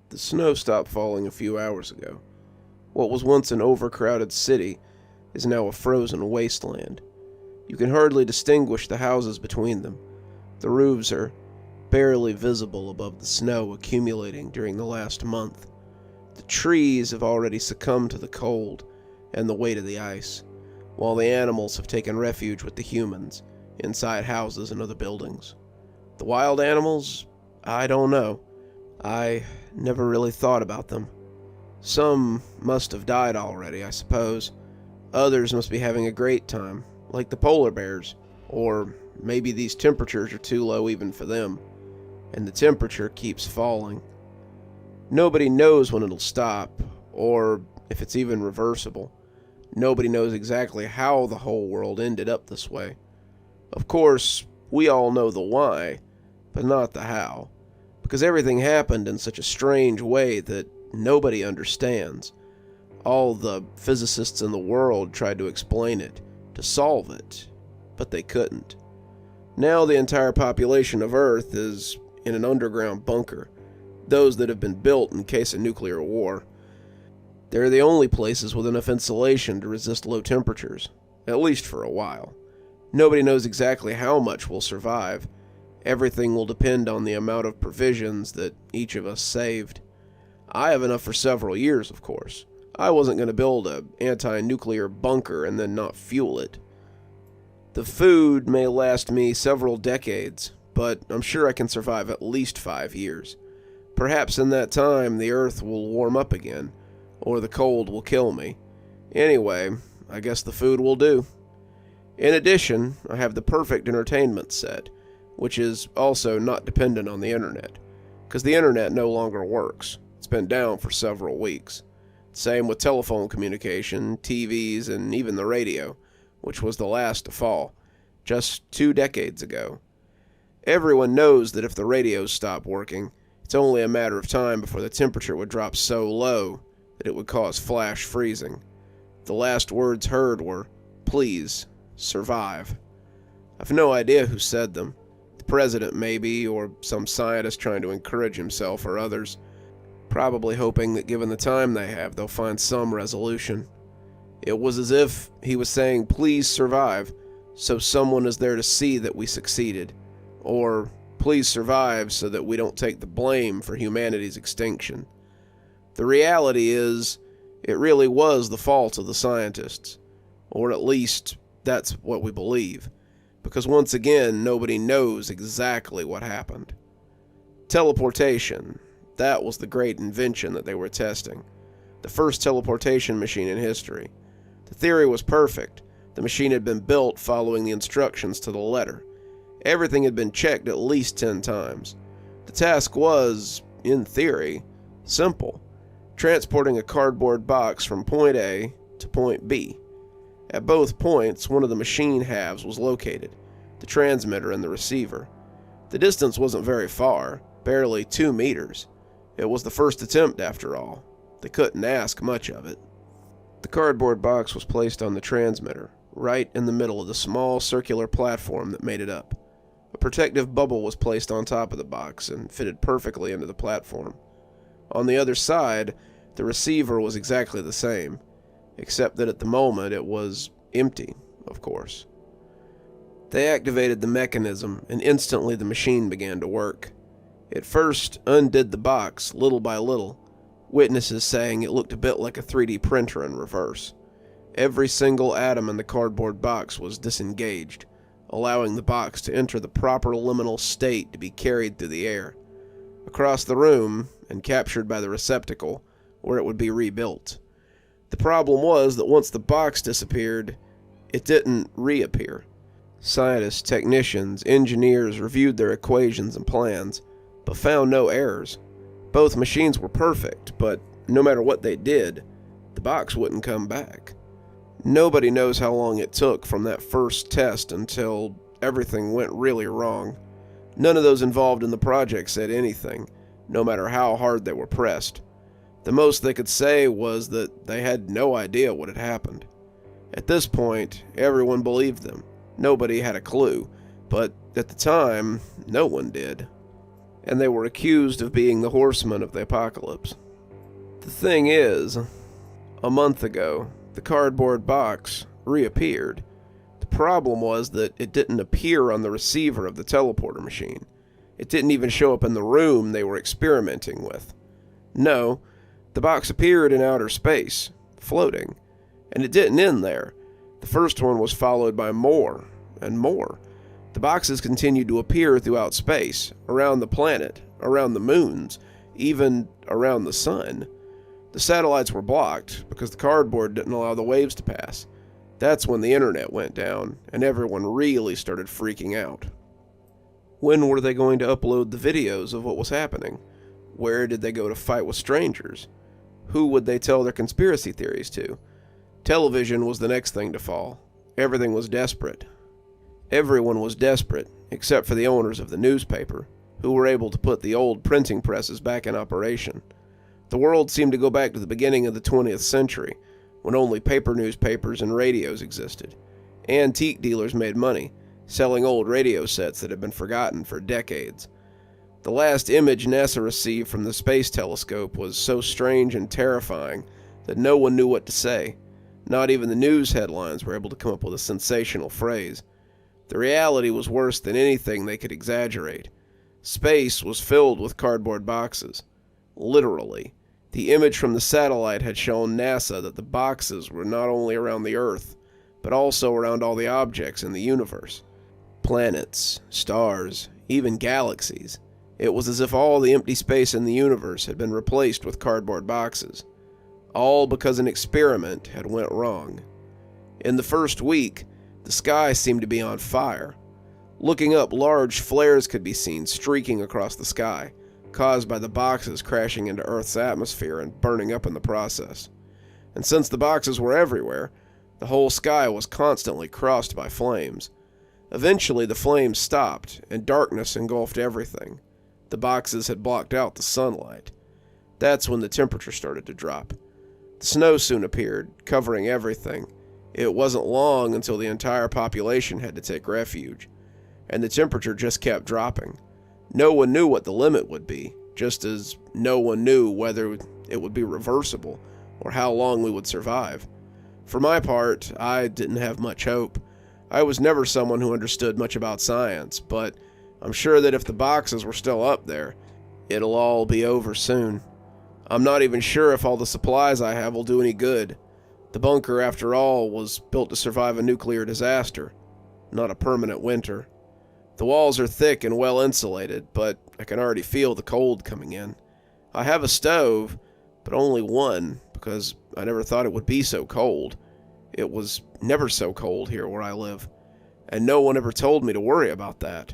The snow stopped falling a few hours ago. What was once an overcrowded city is now a frozen wasteland. You can hardly distinguish the houses between them. The roofs are barely visible above the snow accumulating during the last month. The trees have already succumbed to the cold and the weight of the ice, while the animals have taken refuge with the humans inside houses and other buildings. The wild animals? I don't know. I never really thought about them. Some must have died already, I suppose. Others must be having a great time, like the polar bears. Or maybe these temperatures are too low even for them, and the temperature keeps falling. Nobody knows when it'll stop, or if it's even reversible. Nobody knows exactly how the whole world ended up this way. Of course, we all know the why, but not the how, because everything happened in such a strange way that nobody understands. All the physicists in the world tried to explain it, to solve it, but they couldn't. Now the entire population of Earth is in an underground bunker, those that have been built in case of nuclear war. They're the only places with enough insulation to resist low temperatures, at least for a while. Nobody knows exactly how much will survive. Everything will depend on the amount of provisions that each of us saved. I have enough for several years, of course. I wasn't going to build an anti-nuclear bunker and then not fuel it. The food may last me several decades, but I'm sure I can survive at least 5 years. Perhaps in that time the Earth will warm up again, or the cold will kill me. Anyway, I guess the food will do. In addition, I have the perfect entertainment set, which is also not dependent on the internet, because the internet no longer works. It's been down for several weeks. Same with telephone communication, TVs, and even the radio, which was the last to fall, just 2 decades ago. Everyone knows that if the radios stop working, it's only a matter of time before the temperature would drop so low that it would cause flash freezing. The last words heard were, "Please, survive." I've no idea who said them. The president maybe, or some scientist trying to encourage himself or others, probably hoping that given the time they have, they'll find some resolution. It was as if he was saying, "Please survive," so someone is there to see that we succeeded. Or, "Please survive so that we don't take the blame for humanity's extinction." The reality is, it really was the fault of the scientists. Or at least, that's what we believe. Because once again, nobody knows exactly what happened. Teleportation. That was the great invention that they were testing. The first teleportation machine in history. The theory was perfect. The machine had been built following the instructions to the letter. Everything had been checked at least 10 times. The task was, in theory, simple. Transporting a cardboard box from point A to point B. At both points, one of the machine halves was located, the transmitter and the receiver. The distance wasn't very far, barely 2 meters. It was the first attempt, after all. They couldn't ask much of it. The cardboard box was placed on the transmitter, right in the middle of the small circular platform that made it up. A protective bubble was placed on top of the box and fitted perfectly into the platform. On the other side, the receiver was exactly the same, except that at the moment it was empty, of course. They activated the mechanism, and instantly the machine began to work. It first undid the box, little by little, witnesses saying it looked a bit like a 3D printer in reverse. Every single atom in the cardboard box was disengaged, allowing the box to enter the proper liminal state to be carried through the air, across the room, and captured by the receptacle, where it would be rebuilt. The problem was that once the box disappeared, it didn't reappear. Scientists, technicians, engineers reviewed their equations and plans, but found no errors. Both machines were perfect, but no matter what they did, the box wouldn't come back. Nobody knows how long it took from that first test until everything went really wrong. None of those involved in the project said anything, no matter how hard they were pressed. The most they could say was that they had no idea what had happened. At this point, everyone believed them. Nobody had a clue, but at the time, no one did. and they were accused of being the horsemen of the apocalypse. The thing is, a month ago, the cardboard box reappeared. The problem was that it didn't appear on the receiver of the teleporter machine. It didn't even show up in the room they were experimenting with. No, the box appeared in outer space, floating, and it didn't end there. The first one was followed by more and more. The boxes continued to appear throughout space, around the planet, around the moons, even around the sun. The satellites were blocked because the cardboard didn't allow the waves to pass. That's when the internet went down, and everyone really started freaking out. When were they going to upload the videos of what was happening? Where did they go to fight with strangers? Who would they tell their conspiracy theories to? Television was the next thing to fall. Everything was desperate. Everyone was desperate, except for the owners of the newspaper, who were able to put the old printing presses back in operation. The world seemed to go back to the beginning of the 20th century, when only paper newspapers and radios existed. Antique dealers made money, selling old radio sets that had been forgotten for decades. The last image NASA received from the space telescope was so strange and terrifying that no one knew what to say. Not even the news headlines were able to come up with a sensational phrase. The reality was worse than anything they could exaggerate. Space was filled with cardboard boxes. Literally. The image from the satellite had shown NASA that the boxes were not only around the Earth, but also around all the objects in the universe. Planets, stars, even galaxies. It was as if all the empty space in the universe had been replaced with cardboard boxes. All because an experiment had went wrong. In the first week, the sky seemed to be on fire. Looking up, large flares could be seen streaking across the sky, caused by the boxes crashing into Earth's atmosphere and burning up in the process. And since the boxes were everywhere, the whole sky was constantly crossed by flames. Eventually, the flames stopped, and darkness engulfed everything. The boxes had blocked out the sunlight. That's when the temperature started to drop. The snow soon appeared, covering everything. It wasn't long until the entire population had to take refuge, and the temperature just kept dropping. No one knew what the limit would be, just as no one knew whether it would be reversible or how long we would survive. For my part, I didn't have much hope. I was never someone who understood much about science, but I'm sure that if the boxes were still up there, it'll all be over soon. I'm not even sure if all the supplies I have will do any good. The bunker, after all, was built to survive a nuclear disaster, not a permanent winter. The walls are thick and well insulated, but I can already feel the cold coming in. I have a stove, but only one, because I never thought it would be so cold. It was never so cold here where I live, and no one ever told me to worry about that.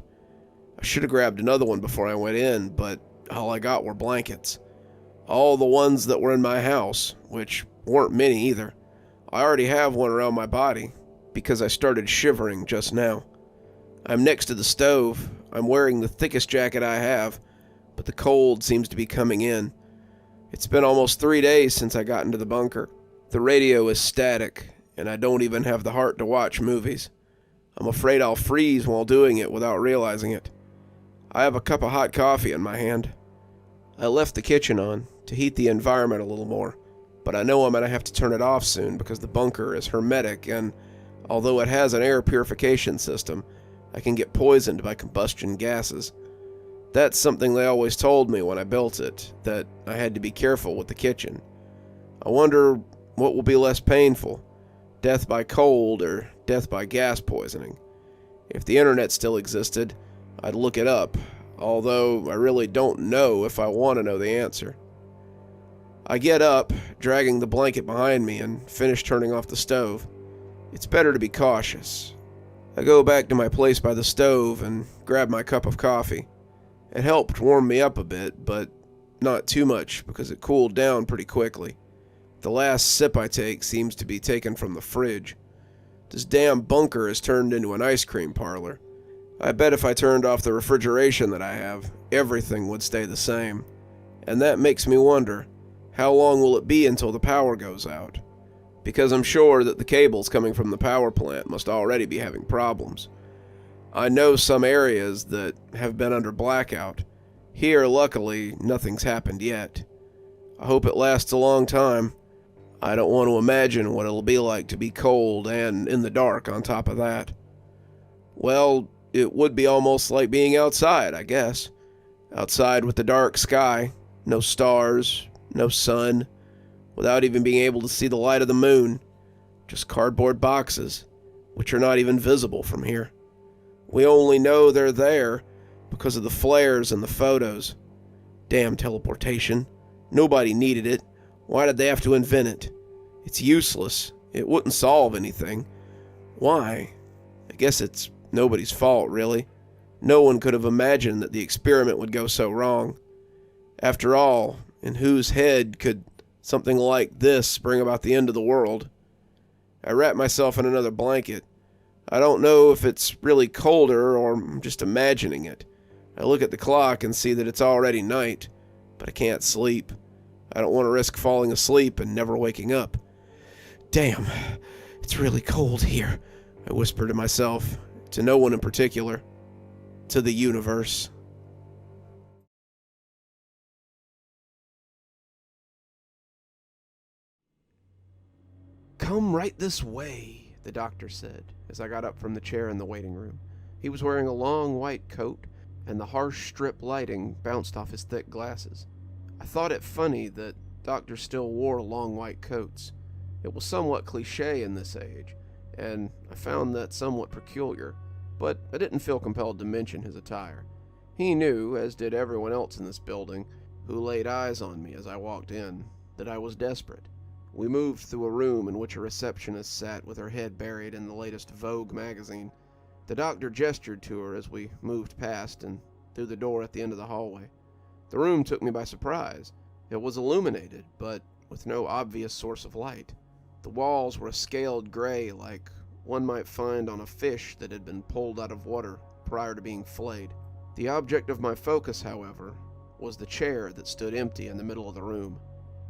I should have grabbed another one before I went in, but all I got were blankets. All the ones that were in my house, which weren't many either. I already have one around my body, because I started shivering just now. I'm next to the stove. I'm wearing the thickest jacket I have, but the cold seems to be coming in. It's been almost 3 days since I got into the bunker. The radio is static, and I don't even have the heart to watch movies. I'm afraid I'll freeze while doing it without realizing it. I have a cup of hot coffee in my hand. I left the kitchen on to heat the environment a little more, but I know I'm going to have to turn it off soon because the bunker is hermetic, and although it has an air purification system, I can get poisoned by combustion gases. That's something they always told me when I built it, that I had to be careful with the kitchen. I wonder what will be less painful, death by cold or death by gas poisoning. If the internet still existed, I'd look it up, although I really don't know if I want to know the answer. I get up, dragging the blanket behind me, and finish turning off the stove. It's better to be cautious. I go back to my place by the stove and grab my cup of coffee. It helped warm me up a bit, but not too much because it cooled down pretty quickly. The last sip I take seems to be taken from the fridge. This damn bunker has turned into an ice cream parlor. I bet if I turned off the refrigeration that I have, everything would stay the same. And that makes me wonder, how long will it be until the power goes out? Because I'm sure that the cables coming from the power plant must already be having problems. I know some areas that have been under blackout, Here, luckily, nothing's happened yet. I hope it lasts a long time. I don't want to imagine what it'll be like to be cold and in the dark on top of that. Well, it would be almost like being outside, I guess. Outside with the dark sky, no stars, no sun, without even being able to see the light of the moon. Just cardboard boxes, which are not even visible from here. We only know they're there because of the flares and the photos. Damn teleportation. Nobody needed it. Why did they have to invent it? It's useless. It wouldn't solve anything. Why? I guess it's nobody's fault, really. No one could have imagined that the experiment would go so wrong. After all, in whose head could something like this bring about the end of the world? I wrap myself in another blanket. I don't know if it's really colder or I'm just imagining it. I look at the clock and see that it's already night, but I can't sleep. I don't want to risk falling asleep and never waking up. Damn, it's really cold here, I whisper to myself, to no one in particular, to the universe. "Come right this way," the doctor said, as I got up from the chair in the waiting room. He was wearing a long white coat, and the harsh strip lighting bounced off his thick glasses. I thought it funny that doctors still wore long white coats. It was somewhat cliché in this age, and I found that somewhat peculiar, but I didn't feel compelled to mention his attire. He knew, as did everyone else in this building, who laid eyes on me as I walked in, that I was desperate. We moved through a room in which a receptionist sat with her head buried in the latest Vogue magazine. The doctor gestured to her as we moved past and through the door at the end of the hallway. The room took me by surprise. It was illuminated, but with no obvious source of light. The walls were a scaled gray like one might find on a fish that had been pulled out of water prior to being filleted. The object of my focus, however, was the chair that stood empty in the middle of the room.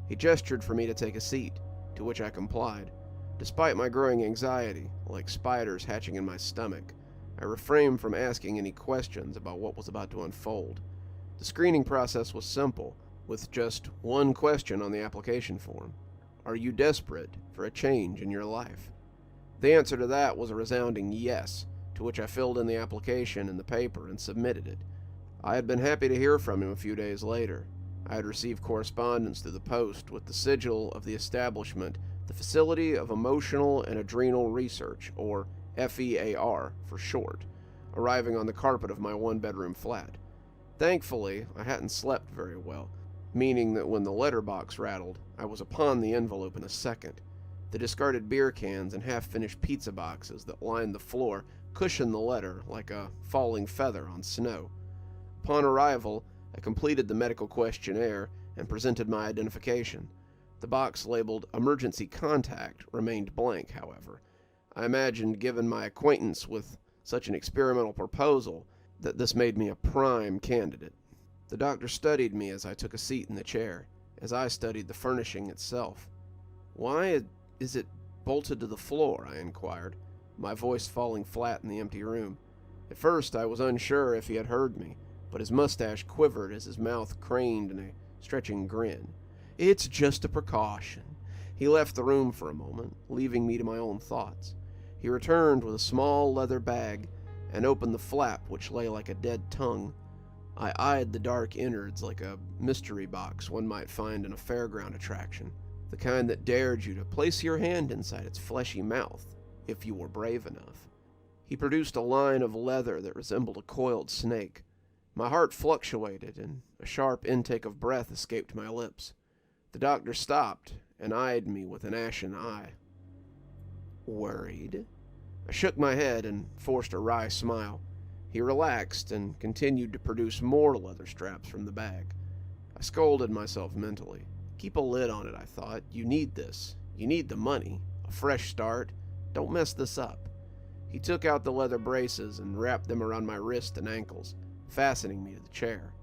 He gestured for me to take a seat, to which I complied. Despite my growing anxiety, like spiders hatching in my stomach, I refrained from asking any questions about what was about to unfold. The screening process was simple, with just one question on the application form. Are you desperate for a change in your life? The answer to that was a resounding yes, to which I filled in the application in the paper and submitted it. I had been happy to hear from him a few days later. I had received correspondence through the post with the sigil of the establishment, the Facility of Emotional and Adrenal Research, or FEAR for short, arriving on the carpet of my one-bedroom flat. Thankfully, I hadn't slept very well, meaning that when the letterbox rattled, I was upon the envelope in a second. The discarded beer cans and half-finished pizza boxes that lined the floor cushioned the letter like a falling feather on snow. Upon arrival, I completed the medical questionnaire and presented my identification. The box labeled Emergency Contact remained blank, however. I imagined, given my acquaintance with such an experimental proposal, that this made me a prime candidate. The doctor studied me as I took a seat in the chair, as I studied the furnishing itself. "Why is it bolted to the floor?" I inquired, my voice falling flat in the empty room. At first I was unsure if he had heard me, but his mustache quivered as his mouth craned in a stretching grin. "It's just a precaution." He left the room for a moment, leaving me to my own thoughts. He returned with a small leather bag and opened the flap, which lay like a dead tongue. I eyed the dark innards like a mystery box one might find in a fairground attraction, the kind that dared you to place your hand inside its fleshy mouth, if you were brave enough. He produced a line of leather that resembled a coiled snake. My heart fluctuated, and a sharp intake of breath escaped my lips. The doctor stopped and eyed me with an ashen eye. "Worried?" I shook my head and forced a wry smile. He relaxed and continued to produce more leather straps from the bag. I scolded myself mentally. Keep a lid on it, I thought. You need this. You need the money. A fresh start. Don't mess this up. He took out the leather braces and wrapped them around my wrists and ankles, fastening me to the chair.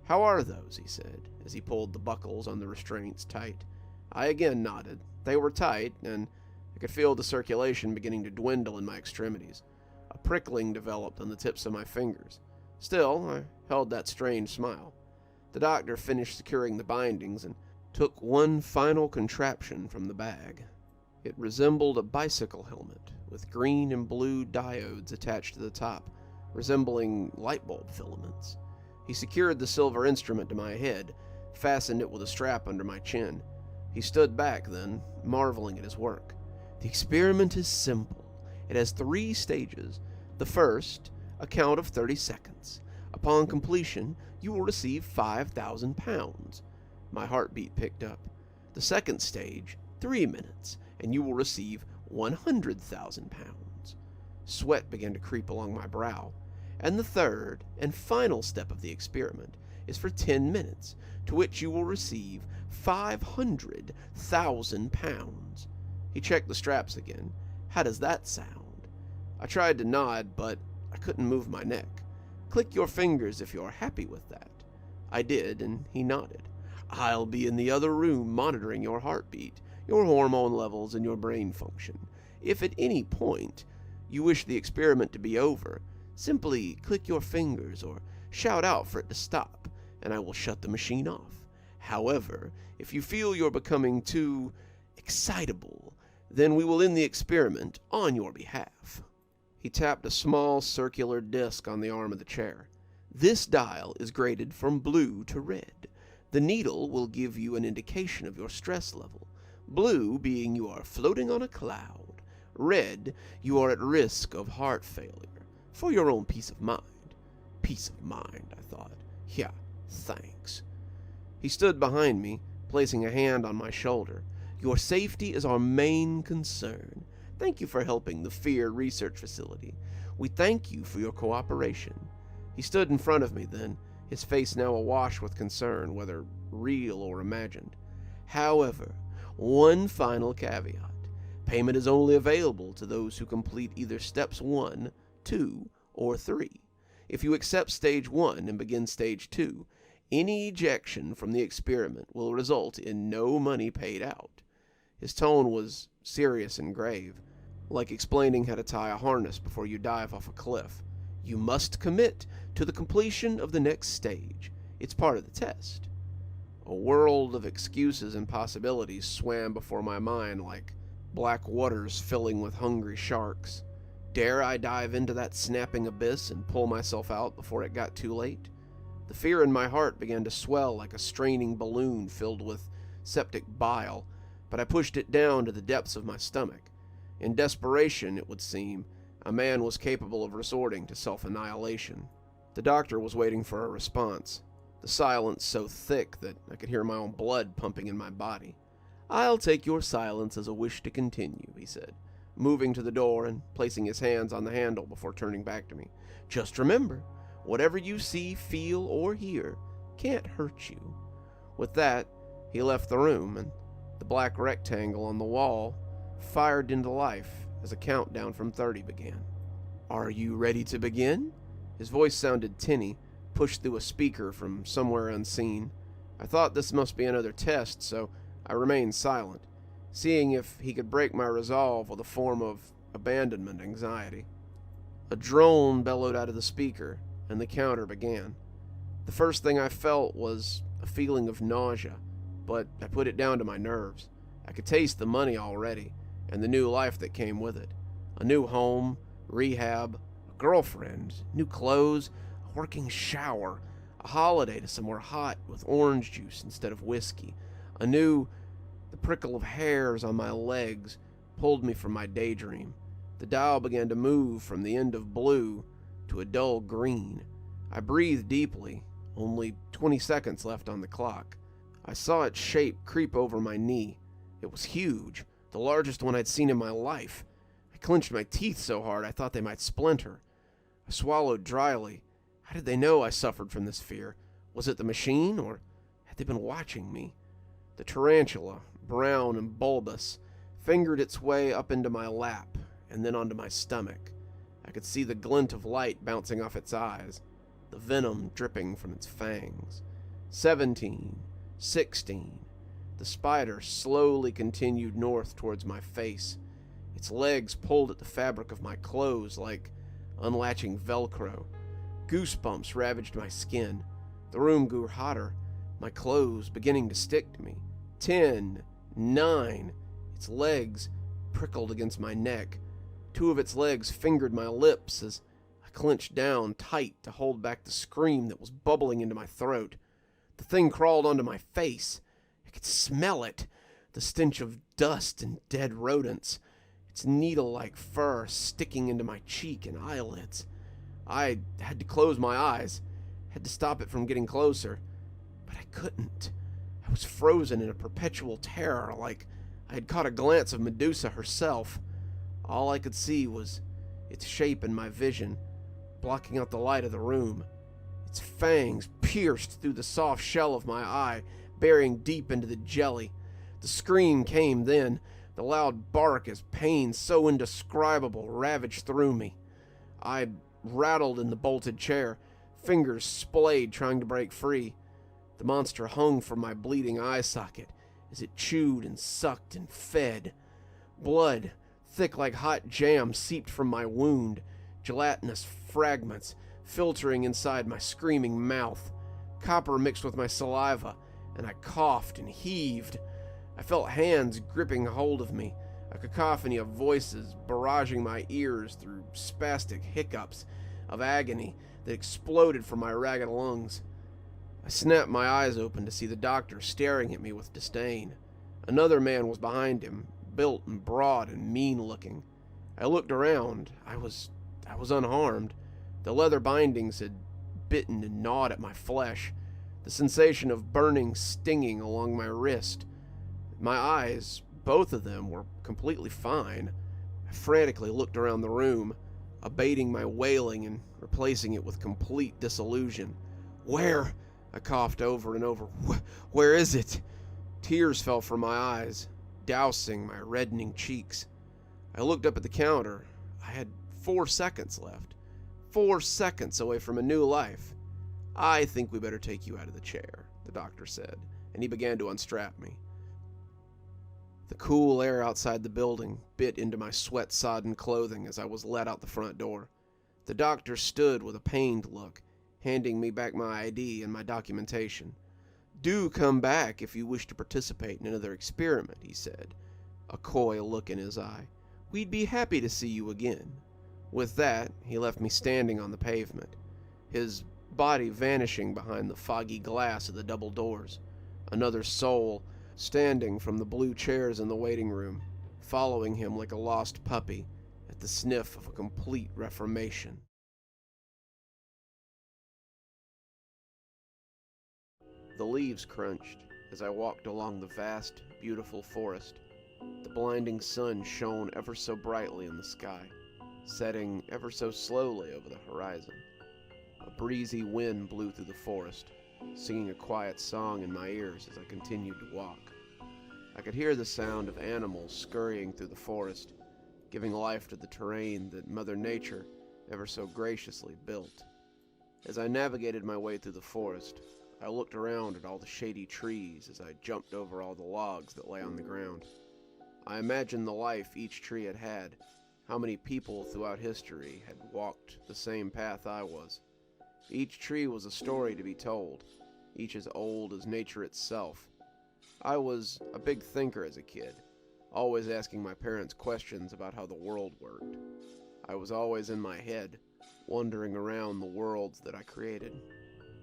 "How are those?" he said, as he pulled the buckles on the restraints tight. I again nodded. They were tight, and I could feel the circulation beginning to dwindle in my extremities. A prickling developed on the tips of my fingers. Still, I held that strange smile. The doctor finished securing the bindings and took one final contraption from the bag. It resembled a bicycle helmet with green and blue diodes attached to the top, resembling light bulb filaments. He secured the silver instrument to my head, fastened it with a strap under my chin. He stood back then, marveling at his work. The experiment is simple. It has 3 stages. The first, a count of 30 seconds. Upon completion, you will receive 5,000 pounds. My heartbeat picked up. The second stage, 3 minutes, and you will receive 100,000 pounds. Sweat began to creep along my brow. And the third and final step of the experiment is for 10 minutes, to which you will receive 500,000 pounds. He checked the straps again. How does that sound? I tried to nod, but I couldn't move my neck. Click your fingers if you're happy with that. I did, and he nodded. I'll be in the other room monitoring your heartbeat, your hormone levels, and your brain function. If at any point you wish the experiment to be over, simply click your fingers or shout out for it to stop, and I will shut the machine off. However, if you feel you're becoming too excitable, then we will end the experiment on your behalf. He tapped a small circular disc on the arm of the chair. This dial is graded from blue to red. The needle will give you an indication of your stress level. Blue being you are floating on a cloud. Red, you are at risk of heart failure. For your own peace of mind. Peace of mind, I thought. Yeah, thanks. He stood behind me, placing a hand on my shoulder. Your safety is our main concern. Thank you for helping the Fear Research Facility. We thank you for your cooperation. He stood in front of me then, his face now awash with concern, whether real or imagined. However, one final caveat. Payment is only available to those who complete either steps 1, 2, or 3. If you accept stage 1 and begin stage 2, any ejection from the experiment will result in no money paid out. His tone was serious and grave, like explaining how to tie a harness before you dive off a cliff. You must commit to the completion of the next stage. It's part of the test. A world of excuses and possibilities swam before my mind like black waters filling with hungry sharks. Dare I dive into that snapping abyss and pull myself out before it got too late? The fear in my heart began to swell like a straining balloon filled with septic bile, but I pushed it down to the depths of my stomach. In desperation, it would seem, a man was capable of resorting to self-annihilation. The doctor was waiting for a response, the silence so thick that I could hear my own blood pumping in my body. I'll take your silence as a wish to continue, he said, moving to the door and placing his hands on the handle before turning back to me. Just remember, whatever you see, feel, or hear can't hurt you. With that, he left the room, and the black rectangle on the wall fired into life as a countdown from 30 began. Are you ready to begin? His voice sounded tinny, pushed through a speaker from somewhere unseen. I thought this must be another test, so I remained silent, seeing if he could break my resolve with a form of abandonment anxiety. A drone bellowed out of the speaker, and the counter began. The first thing I felt was a feeling of nausea, but I put it down to my nerves. I could taste the money already, and the new life that came with it. A new home, rehab, a girlfriend, new clothes, a working shower, a holiday to somewhere hot with orange juice instead of whiskey. The prickle of hairs on my legs pulled me from my daydream. The dial began to move from the end of blue to a dull green. I breathed deeply, only 20 seconds left on the clock. I saw its shape creep over my knee. It was huge, the largest one I'd seen in my life. I clenched my teeth so hard I thought they might splinter. I swallowed dryly. How did they know I suffered from this fear? Was it the machine, or had they been watching me? The tarantula, brown and bulbous, fingered its way up into my lap and then onto my stomach. I could see the glint of light bouncing off its eyes, the venom dripping from its fangs. 17, 16. The spider slowly continued north towards my face. Its legs pulled at the fabric of my clothes like unlatching Velcro. Goosebumps ravaged my skin. The room grew hotter. my clothes beginning to stick to me. 10, 9, its legs prickled against my neck. 2 of its legs fingered my lips as I clenched down tight to hold back the scream that was bubbling into my throat. The thing crawled onto my face. I could smell it, the stench of dust and dead rodents, its needle-like fur sticking into my cheek and eyelids. I had to close my eyes, had to stop it from getting closer, but I couldn't. I was frozen in a perpetual terror, like I had caught a glance of Medusa herself. All I could see was its shape in my vision, blocking out the light of the room. Its fangs pierced through the soft shell of my eye, burying deep into the jelly. The scream came then, the loud bark as pain so indescribable ravaged through me. I rattled in the bolted chair, fingers splayed trying to break free. The monster hung from my bleeding eye socket as it chewed and sucked and fed. Blood, thick like hot jam, seeped from my wound, gelatinous fragments filtering inside my screaming mouth. Copper mixed with my saliva, and I coughed and heaved. I felt hands gripping hold of me, a cacophony of voices barraging my ears through spastic hiccups of agony that exploded from my ragged lungs. I snapped my eyes open to see the doctor staring at me with disdain. Another man was behind him, built and broad and mean-looking. I looked around. I was unharmed. The leather bindings had bitten and gnawed at my flesh, the sensation of burning stinging along my wrist. My eyes, both of them, were completely fine. I frantically looked around the room, abating my wailing and replacing it with complete disillusion. Where? I coughed over and over. Where is it? Tears fell from my eyes, dousing my reddening cheeks. I looked up at the counter. I had 4 seconds left. 4 seconds away from a new life. I think we better take you out of the chair, the doctor said, and he began to unstrap me. The cool air outside the building bit into my sweat-sodden clothing as I was led out the front door. The doctor stood with a pained look, handing me back my ID and my documentation. Do come back if you wish to participate in another experiment, he said, a coy look in his eye. We'd be happy to see you again. With that, he left me standing on the pavement, his body vanishing behind the foggy glass of the double doors. Another soul, standing from the blue chairs in the waiting room, following him like a lost puppy at the sniff of a complete reformation. The leaves crunched as I walked along the vast, beautiful forest. The blinding sun shone ever so brightly in the sky, setting ever so slowly over the horizon. A breezy wind blew through the forest, singing a quiet song in my ears as I continued to walk. I could hear the sound of animals scurrying through the forest, giving life to the terrain that Mother Nature ever so graciously built. As I navigated my way through the forest, I looked around at all the shady trees as I jumped over all the logs that lay on the ground. I imagined the life each tree had had, how many people throughout history had walked the same path I was. Each tree was a story to be told, each as old as nature itself. I was a big thinker as a kid, always asking my parents questions about how the world worked. I was always in my head, wandering around the worlds that I created.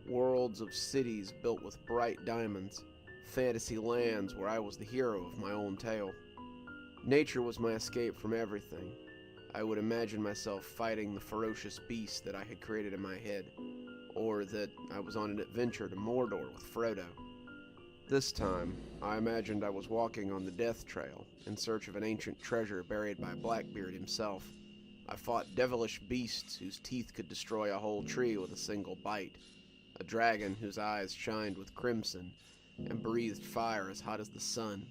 Worlds of cities built with bright diamonds, fantasy lands where I was the hero of my own tale. Nature was my escape from everything. I would imagine myself fighting the ferocious beast that I had created in my head, or that I was on an adventure to Mordor with Frodo. This time, I imagined I was walking on the Death Trail in search of an ancient treasure buried by Blackbeard himself. I fought devilish beasts whose teeth could destroy a whole tree with a single bite, a dragon whose eyes shined with crimson and breathed fire as hot as the sun.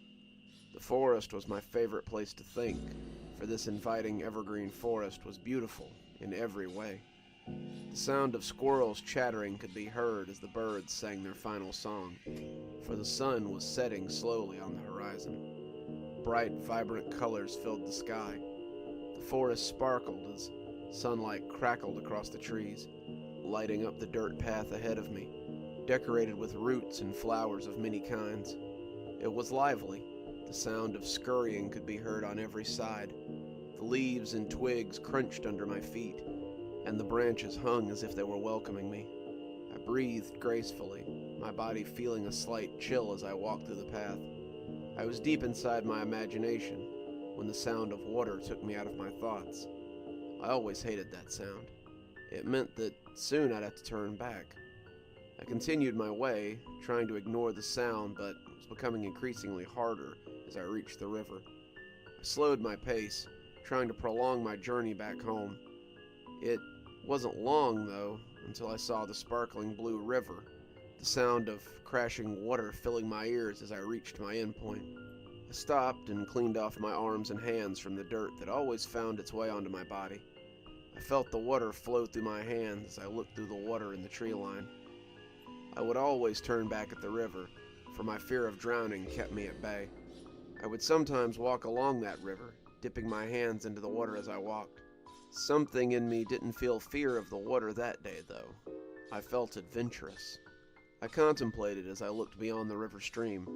The forest was my favorite place to think, for this inviting evergreen forest was beautiful in every way. The sound of squirrels chattering could be heard as the birds sang their final song, for the sun was setting slowly on the horizon. Bright, vibrant colors filled the sky. The forest sparkled as sunlight crackled across the trees, lighting up the dirt path ahead of me. decorated with roots and flowers of many kinds. It was lively. The sound of scurrying could be heard on every side. The leaves and twigs crunched under my feet, and the branches hung as if they were welcoming me. I breathed gracefully, my body feeling a slight chill as I walked through the path. I was deep inside my imagination when the sound of water took me out of my thoughts. I always hated that sound. It meant that soon I'd have to turn back. I continued my way, trying to ignore the sound, but it was becoming increasingly harder as I reached the river. I slowed my pace, trying to prolong my journey back home. It wasn't long, though, until I saw the sparkling blue river, the sound of crashing water filling my ears as I reached my endpoint. I stopped and cleaned off my arms and hands from the dirt that always found its way onto my body. I felt the water flow through my hands as I looked through the water in the tree line. I would always turn back at the river, for my fear of drowning kept me at bay. I would sometimes walk along that river, dipping my hands into the water as I walked. Something in me didn't feel fear of the water that day, though. I felt adventurous. I contemplated as I looked beyond the river stream.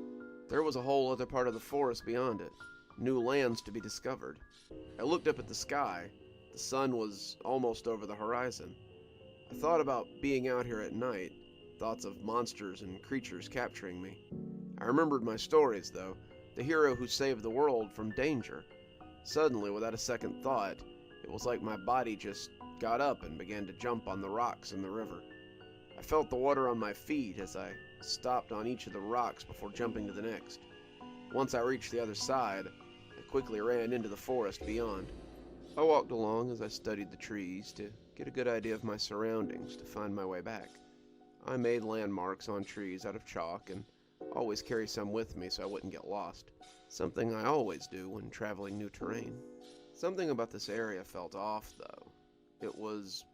There was a whole other part of the forest beyond it, new lands to be discovered. I looked up at the sky. The sun was almost over the horizon. I thought about being out here at night, thoughts of monsters and creatures capturing me. I remembered my stories, though, the hero who saved the world from danger. Suddenly, without a second thought, it was like my body just got up and began to jump on the rocks in the river. I felt the water on my feet as I stopped on each of the rocks before jumping to the next. Once I reached the other side, I quickly ran into the forest beyond. I walked along as I studied the trees to get a good idea of my surroundings to find my way back. I made landmarks on trees out of chalk and always carry some with me so I wouldn't get lost, something I always do when traveling new terrain. Something about this area felt off, though. It was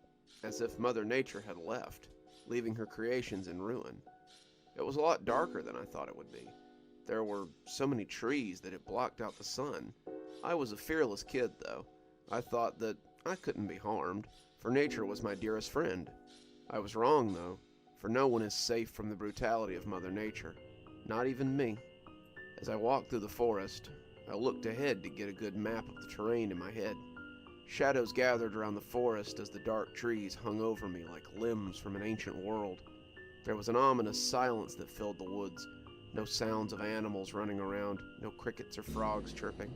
as if Mother Nature had left, leaving her creations in ruin. It was a lot darker than I thought it would be. There were so many trees that it blocked out the sun. I was a fearless kid, though. I thought that I couldn't be harmed, for nature was my dearest friend. I was wrong, though, for no one is safe from the brutality of Mother Nature, not even me. As I walked through the forest, I looked ahead to get a good map of the terrain in my head. Shadows gathered around the forest as the dark trees hung over me like limbs from an ancient world. There was an ominous silence that filled the woods. No sounds of animals running around, no crickets or frogs chirping,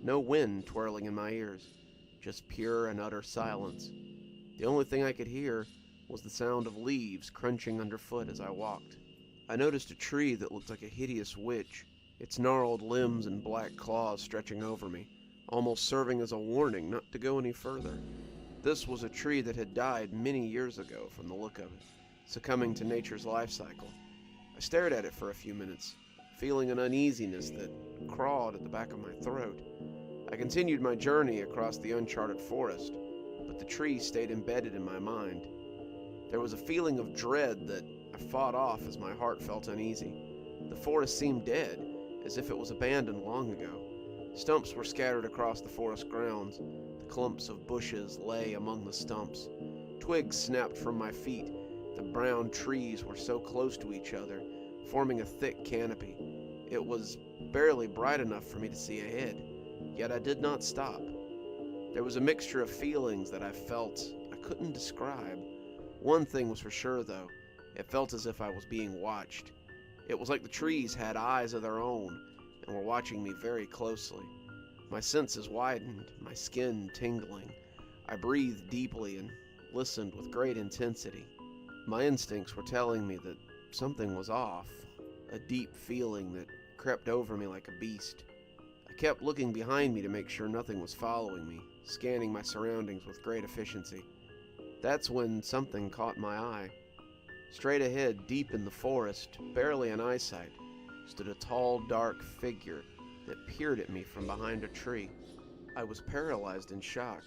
no wind twirling in my ears, just pure and utter silence. The only thing I could hear was the sound of leaves crunching underfoot as I walked. I noticed a tree that looked like a hideous witch, its gnarled limbs and black claws stretching over me, almost serving as a warning not to go any further. This was a tree that had died many years ago from the look of it, succumbing to nature's life cycle. I stared at it for a few minutes, feeling an uneasiness that crawled at the back of my throat. I continued my journey across the uncharted forest, but the tree stayed embedded in my mind. There was a feeling of dread that I fought off as my heart felt uneasy. The forest seemed dead, as if it was abandoned long ago. Stumps were scattered across the forest grounds. The clumps of bushes lay among the stumps. Twigs snapped from my feet. The brown trees were so close to each other, forming a thick canopy. It was barely bright enough for me to see ahead, yet I did not stop. There was a mixture of feelings that I felt I couldn't describe. One thing was for sure, though. It felt as if I was being watched. It was like the trees had eyes of their own and were watching me very closely. My senses widened, my skin tingling. I breathed deeply and listened with great intensity. My instincts were telling me that something was off, a deep feeling that crept over me like a beast. I kept looking behind me to make sure nothing was following me, scanning my surroundings with great efficiency. That's when something caught my eye. Straight ahead, deep in the forest, barely in eyesight, stood a tall, dark figure that peered at me from behind a tree. I was paralyzed in shock,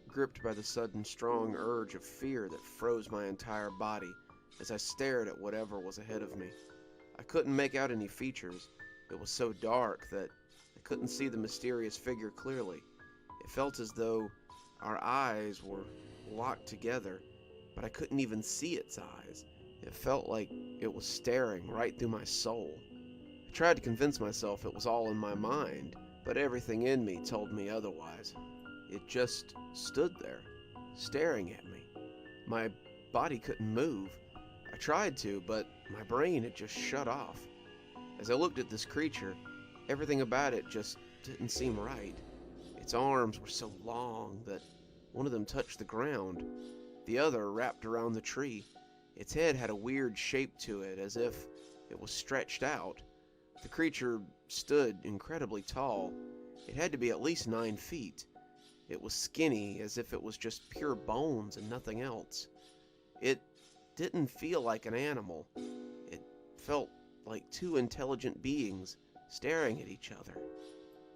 gripped by the sudden strong urge of fear that froze my entire body as I stared at whatever was ahead of me. I couldn't make out any features. It was so dark that I couldn't see the mysterious figure clearly. It felt as though our eyes were locked together, but I couldn't even see its eyes. It felt like it was staring right through my soul. I tried to convince myself it was all in my mind, but everything in me told me otherwise. It just stood there, staring at me. My body couldn't move. I tried to, but my brain had just shut off. As I looked at this creature, everything about it just didn't seem right. Its arms were so long that one of them touched the ground. The other wrapped around the tree. Its head had a weird shape to it, as if it was stretched out. The creature stood incredibly tall. It had to be at least 9 feet. It was skinny, as if it was just pure bones and nothing else. It didn't feel like an animal. It felt like two intelligent beings staring at each other.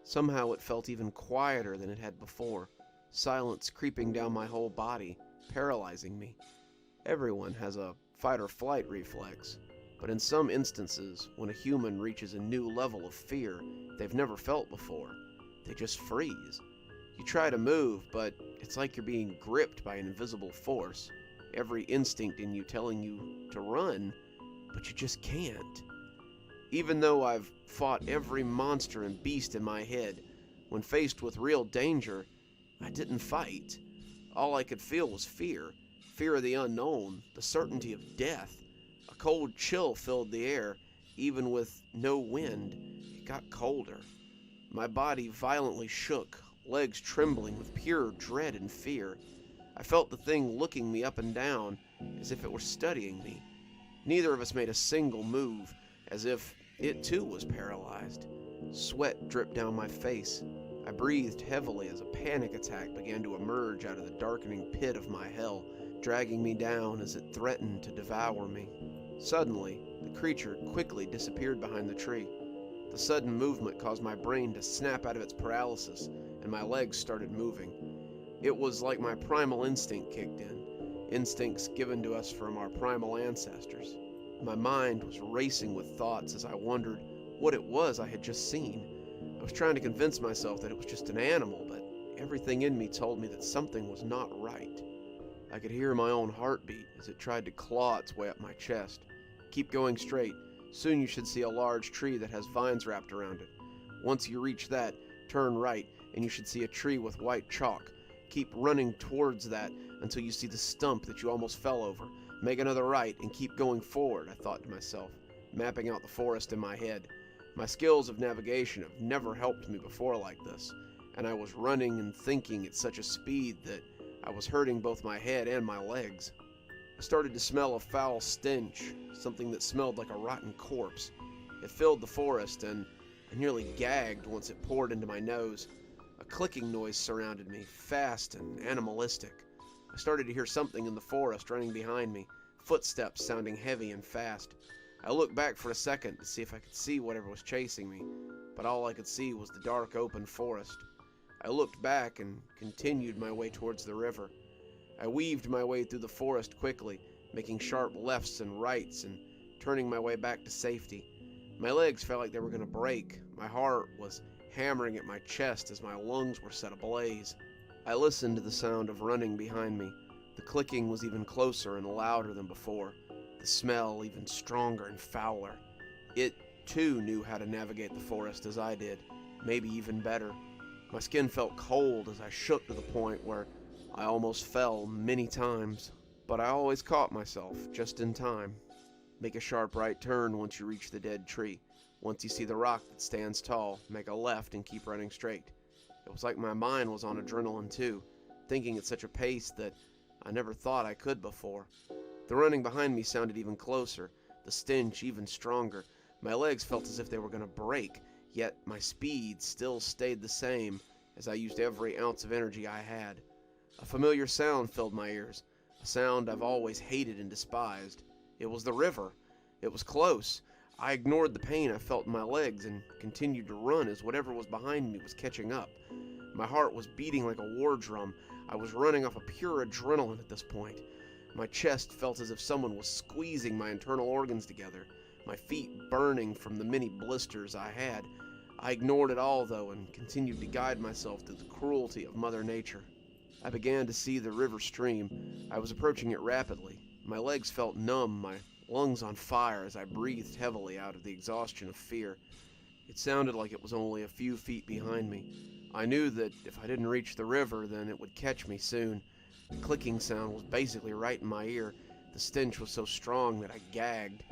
Somehow it felt even quieter than it had before, silence creeping down my whole body, paralyzing me. Everyone has a fight-or-flight reflex, but in some instances, when a human reaches a new level of fear they've never felt before, they just freeze. You try to move, but it's like you're being gripped by an invisible force, every instinct in you telling you to run, but you just can't. Even though I've fought every monster and beast in my head, when faced with real danger, I didn't fight. All I could feel was fear. Fear of the unknown, the certainty of death. A cold chill filled the air. Even with no wind, it got colder. My body violently shook, legs trembling with pure dread and fear. I felt the thing looking me up and down, as if it were studying me. Neither of us made a single move, as if it too was paralyzed. Sweat dripped down my face. I breathed heavily as a panic attack began to emerge out of the darkening pit of my hell, dragging me down as it threatened to devour me. Suddenly, the creature quickly disappeared behind the tree. The sudden movement caused my brain to snap out of its paralysis, and my legs started moving. It was like my primal instinct kicked in, instincts given to us from our primal ancestors. My mind was racing with thoughts as I wondered what it was I had just seen. I was trying to convince myself that it was just an animal, but everything in me told me that something was not right. I could hear my own heartbeat as it tried to claw its way up my chest. Keep going straight. Soon you should see a large tree that has vines wrapped around it. Once you reach that, turn right, and you should see a tree with white chalk. Keep running towards that until you see the stump that you almost fell over. Make another right and keep going forward, I thought to myself, mapping out the forest in my head. My skills of navigation have never helped me before like this, and I was running and thinking at such a speed that I was hurting both my head and my legs. I started to smell a foul stench, something that smelled like a rotten corpse. It filled the forest, and I nearly gagged once it poured into my nose. A clicking noise surrounded me, fast and animalistic. I started to hear something in the forest running behind me, footsteps sounding heavy and fast. I looked back for a second to see if I could see whatever was chasing me, but all I could see was the dark open forest. I looked back and continued my way towards the river. I weaved my way through the forest quickly, making sharp lefts and rights and turning my way back to safety. My legs felt like they were going to break. My heart was hammering at my chest as my lungs were set ablaze. I listened to the sound of running behind me. The clicking was even closer and louder than before. The smell even stronger and fouler. It, too, knew how to navigate the forest as I did, maybe even better. My skin felt cold as I shook to the point where I almost fell many times, but I always caught myself just in time. Make a sharp right turn once you reach the dead tree. Once you see the rock that stands tall, make a left and keep running straight. It was like my mind was on adrenaline too, thinking at such a pace that I never thought I could before. The running behind me sounded even closer, the stench even stronger. My legs felt as if they were going to break, yet my speed still stayed the same as I used every ounce of energy I had. A familiar sound filled my ears, a sound I've always hated and despised. It was the river. It was close. I ignored the pain I felt in my legs and continued to run as whatever was behind me was catching up. My heart was beating like a war drum. I was running off of pure adrenaline at this point. My chest felt as if someone was squeezing my internal organs together, my feet burning from the many blisters I had. I ignored it all, though, and continued to guide myself through the cruelty of Mother Nature. I began to see the river stream. I was approaching it rapidly. My legs felt numb, my lungs on fire as I breathed heavily out of the exhaustion of fear. It sounded like it was only a few feet behind me. I knew that if I didn't reach the river, then it would catch me soon. The clicking sound was basically right in my ear. The stench was so strong that I gagged.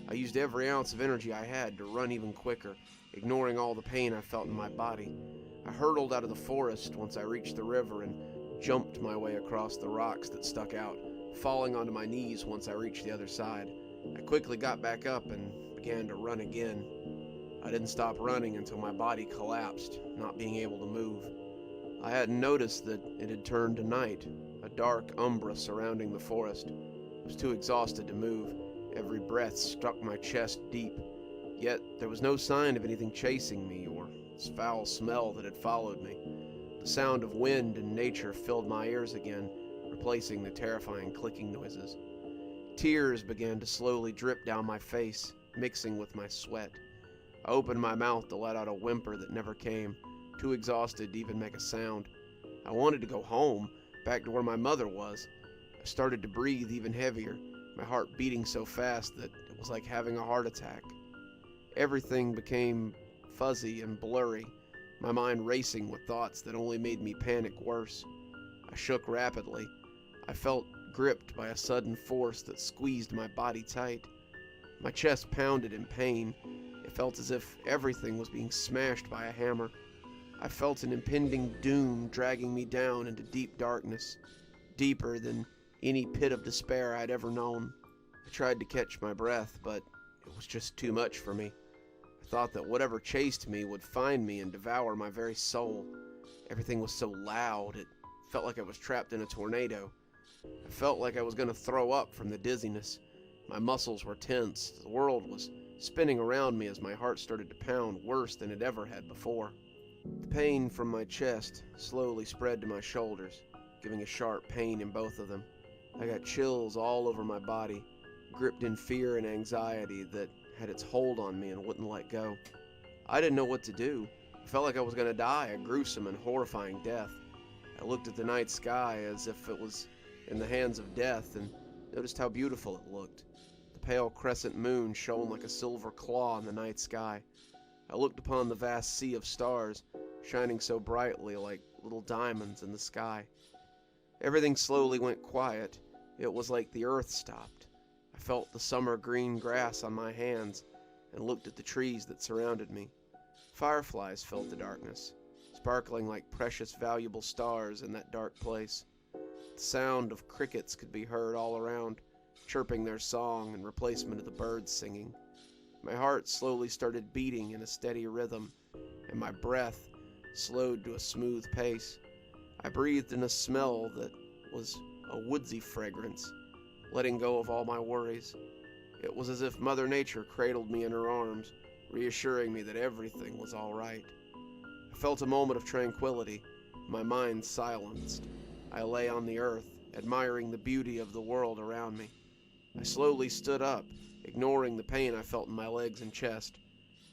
I used every ounce of energy I had to run even quicker, ignoring all the pain I felt in my body. I hurtled out of the forest once I reached the river and jumped my way across the rocks that stuck out, falling onto my knees once I reached the other side. I quickly got back up and began to run again. I didn't stop running until my body collapsed, not being able to move. I hadn't noticed that it had turned to night, a dark umbra surrounding the forest. I was too exhausted to move. Every breath struck my chest deep. Yet there was no sign of anything chasing me or this foul smell that had followed me. The sound of wind and nature filled my ears again, replacing the terrifying clicking noises. Tears began to slowly drip down my face, mixing with my sweat. I opened my mouth to let out a whimper that never came, too exhausted to even make a sound. I wanted to go home, back to where my mother was. I started to breathe even heavier, my heart beating so fast that it was like having a heart attack. Everything became fuzzy and blurry, my mind racing with thoughts that only made me panic worse. I shook rapidly. I felt gripped by a sudden force that squeezed my body tight. My chest pounded in pain. It felt as if everything was being smashed by a hammer. I felt an impending doom dragging me down into deep darkness, deeper than any pit of despair I'd ever known. I tried to catch my breath, but it was just too much for me. I thought that whatever chased me would find me and devour my very soul. Everything was so loud, it felt like I was trapped in a tornado. I felt like I was going to throw up from the dizziness. My muscles were tense. The world was spinning around me as my heart started to pound worse than it ever had before. The pain from my chest slowly spread to my shoulders, giving a sharp pain in both of them. I got chills all over my body, gripped in fear and anxiety that had its hold on me and wouldn't let go. I didn't know what to do. I felt like I was going to die a gruesome and horrifying death. I looked at the night sky as if it was in the hands of death and noticed how beautiful it looked. The pale crescent moon shone like a silver claw in the night sky. I looked upon the vast sea of stars, shining so brightly like little diamonds in the sky. Everything slowly went quiet. It was like the earth stopped. I felt the summer green grass on my hands and looked at the trees that surrounded me. Fireflies filled the darkness, sparkling like precious valuable stars in that dark place. The sound of crickets could be heard all around, chirping their song in replacement of the birds singing. My heart slowly started beating in a steady rhythm, and my breath slowed to a smooth pace. I breathed in a smell that was a woodsy fragrance, letting go of all my worries. It was as if Mother Nature cradled me in her arms, reassuring me that everything was all right. I felt a moment of tranquility, my mind silenced. I lay on the earth, admiring the beauty of the world around me. I slowly stood up, ignoring the pain I felt in my legs and chest.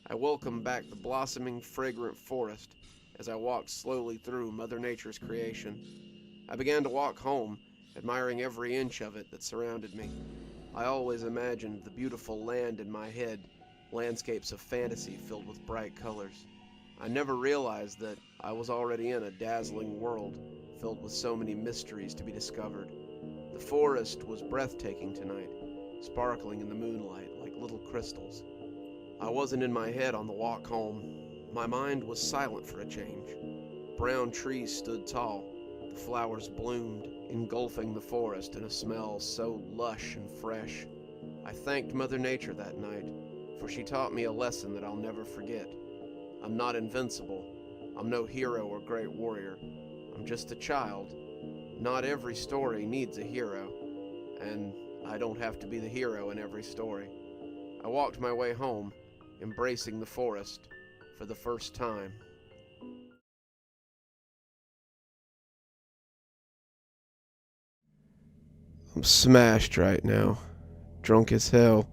I welcomed back the blossoming, fragrant forest as I walked slowly through Mother Nature's creation. I began to walk home, admiring every inch of it that surrounded me. I always imagined the beautiful land in my head, landscapes of fantasy filled with bright colors. I never realized that I was already in a dazzling world, filled with so many mysteries to be discovered. The forest was breathtaking tonight, sparkling in the moonlight like little crystals. I wasn't in my head on the walk home. My mind was silent for a change. Brown trees stood tall. The flowers bloomed, engulfing the forest in a smell so lush and fresh. I thanked Mother Nature that night, for she taught me a lesson that I'll never forget. I'm not invincible. I'm no hero or great warrior. I'm just a child. Not every story needs a hero, and I don't have to be the hero in every story. I walked my way home, embracing the forest for the first time. I'm smashed right now, drunk as hell,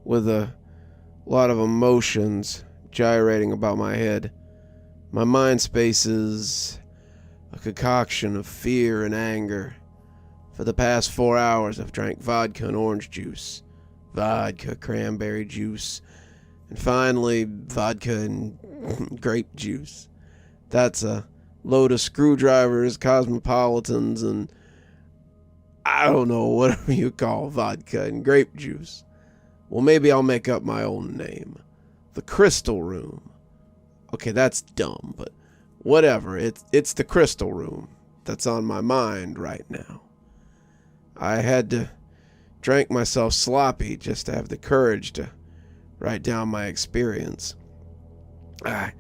with a lot of emotions gyrating about my head. My mind space is a concoction of fear and anger. For the past 4 hours, I've drank vodka and orange juice, vodka cranberry juice, and finally vodka and grape juice. That's a load of screwdrivers, cosmopolitans, and I don't know, whatever you call vodka and grape juice. Well, maybe I'll make up my own name. The Crystal Room. Okay, that's dumb, but whatever. It's the Crystal Room that's on my mind right now. I had to drink myself sloppy just to have the courage to write down my experience. I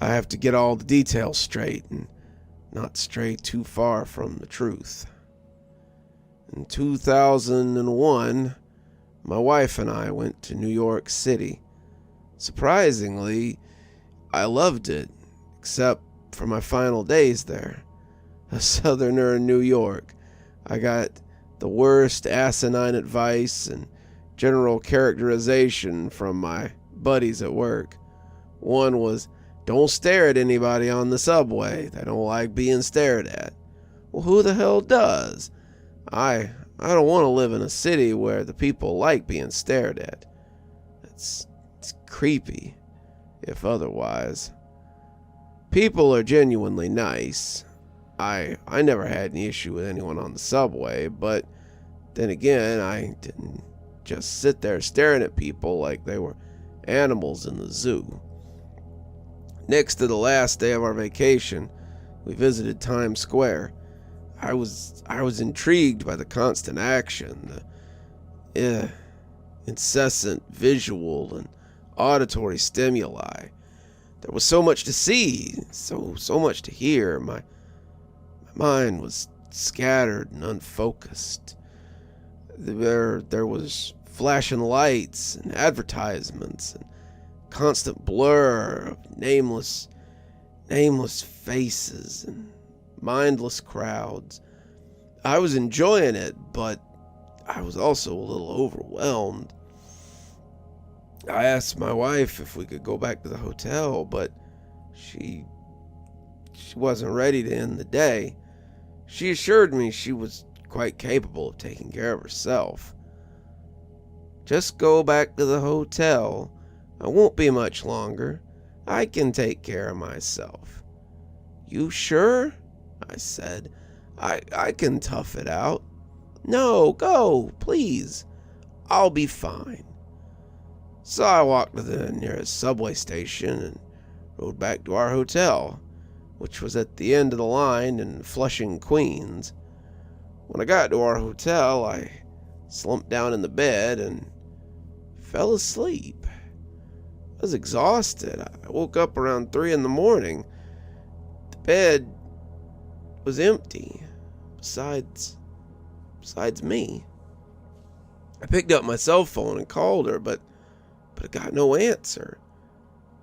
have to get all the details straight and not stray too far from the truth. In 2001, my wife and I went to New York City. Surprisingly, I loved it, except for my final days there. A southerner in New York, I got the worst asinine advice and general characterization from my buddies at work. One was, don't stare at anybody on the subway. They don't like being stared at. Well, who the hell does? I don't want to live in a city where the people like being stared at. It's creepy, if otherwise. People are genuinely nice. I never had any issue with anyone on the subway, but then again, I didn't just sit there staring at people like they were animals in the zoo. Next to the last day of our vacation, we visited Times Square. I was intrigued by the constant action, the incessant visual and auditory stimuli. There was so much to see, so much to hear. My mind was scattered and unfocused. There was flashing lights and advertisements and constant blur of nameless faces and mindless crowds. I was enjoying it, but I was also a little overwhelmed. I asked my wife if we could go back to the hotel, but she wasn't ready to end the day. She assured me she was quite capable of taking care of herself. Just go back to the hotel. I won't be much longer. I can take care of myself. You sure? I said. I can tough it out. No, go, please. I'll be fine. So I walked to the nearest subway station and rode back to our hotel, which was at the end of the line in Flushing, Queens. When I got to our hotel, I slumped down in the bed and fell asleep. I was exhausted. I woke up around 3 in the morning. The bed was empty, besides me. I picked up my cell phone and called her, but I got no answer.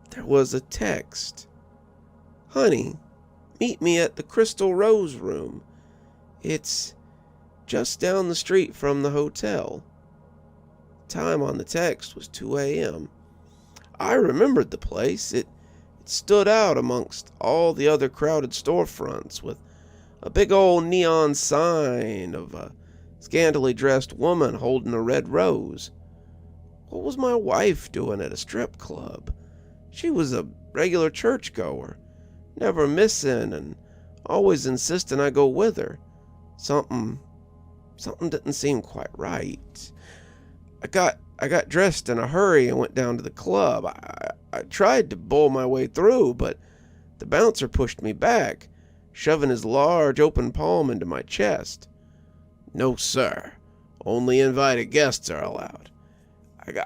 There was a text. Honey, meet me at the Crystal Rose Room. It's just down the street from the hotel. Time on the text was 2 a.m. I remembered the place. It stood out amongst all the other crowded storefronts with a big old neon sign of a scantily dressed woman holding a red rose. What was my wife doing at a strip club? She was a regular churchgoer, never missing and always insisting I go with her. Something didn't seem quite right. I got dressed in a hurry and went down to the club. I tried to bowl my way through, but the bouncer pushed me back, shoving his large open palm into my chest. No, sir. Only invited guests are allowed.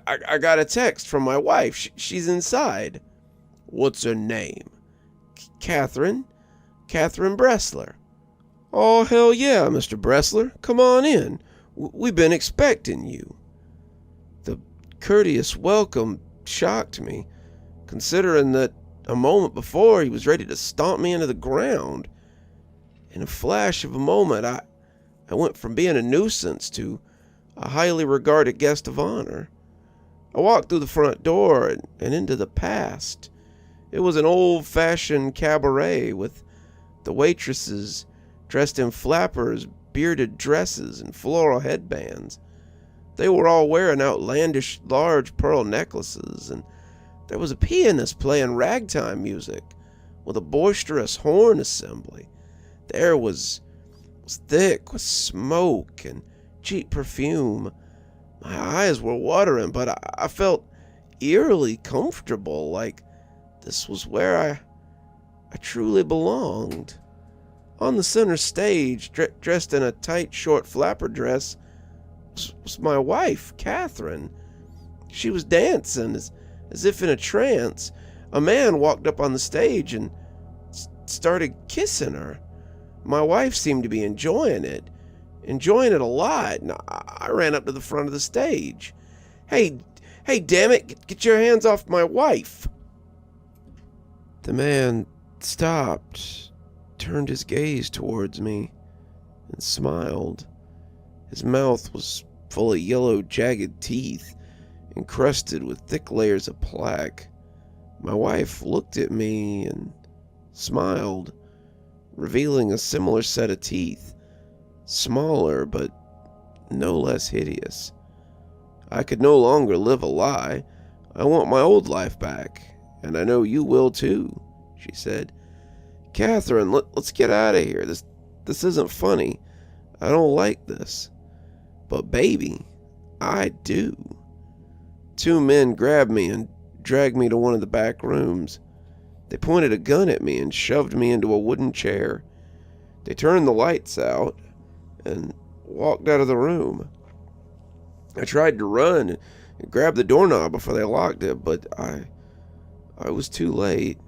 I got a text from my wife. She's inside. What's her name? Catherine Bressler. Oh, hell yeah, Mr. Bressler. Come on in. We've been expecting you. The courteous welcome shocked me, considering that a moment before he was ready to stomp me into the ground. In a flash of a moment, I went from being a nuisance to a highly regarded guest of honor. I walked through the front door and into the past. It was an old-fashioned cabaret with the waitresses dressed in flappers, bearded dresses, and floral headbands. They were all wearing outlandish large pearl necklaces, and there was a pianist playing ragtime music with a boisterous horn assembly. The air was thick with smoke and cheap perfume. My eyes were watering, but I felt eerily comfortable, like this was where I truly belonged. On the center stage, dressed in a tight, short flapper dress, was my wife, Catherine. She was dancing as if in a trance. A man walked up on the stage and started kissing her. My wife seemed to be enjoying it a lot, and I ran up to the front of the stage. Hey, damn it, get your hands off my wife. The man stopped, turned his gaze towards me, and smiled. His mouth was full of yellow, jagged teeth, encrusted with thick layers of plaque. My wife looked at me and smiled, revealing a similar set of teeth, smaller but no less hideous. I could no longer live a lie. I want my old life back, and I know you will too, she said. Catherine, let's get out of here. This isn't funny. I don't like this. But baby, I do. Two men grabbed me and dragged me to one of the back rooms. They pointed a gun at me and shoved me into a wooden chair. They turned the lights out and walked out of the room. I tried to run and grab the doorknob before they locked it, but I was too late.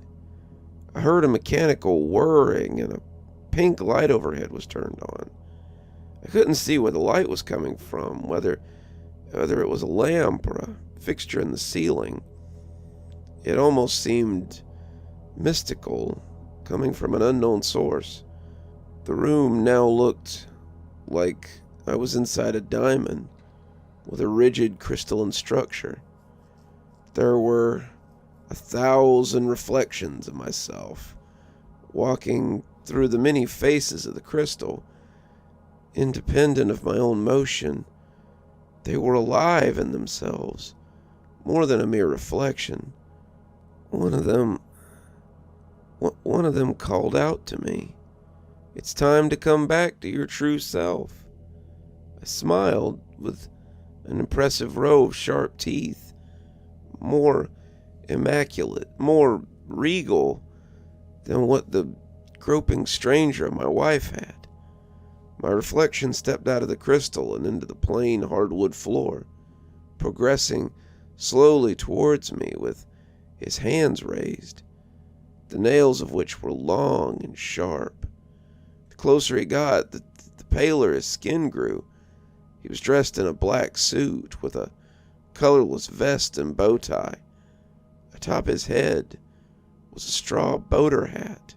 I heard a mechanical whirring and a pink light overhead was turned on. I couldn't see where the light was coming from, whether it was a lamp or a fixture in the ceiling. It almost seemed mystical, coming from an unknown source. The room now looked like I was inside a diamond with a rigid crystalline structure. There were 1,000 reflections of myself, walking through the many faces of the crystal, independent of my own motion. They were alive in themselves, more than a mere reflection. One of them called out to me, "It's time to come back to your true self." I smiled with an impressive row of sharp teeth, more immaculate, more regal than what the groping stranger my wife had. My reflection stepped out of the crystal and into the plain hardwood floor, progressing slowly towards me with his hands raised, the nails of which were long and sharp. The closer he got, the paler his skin grew. He was dressed in a black suit with a colorless vest and bow tie. Atop his head was a straw boater hat.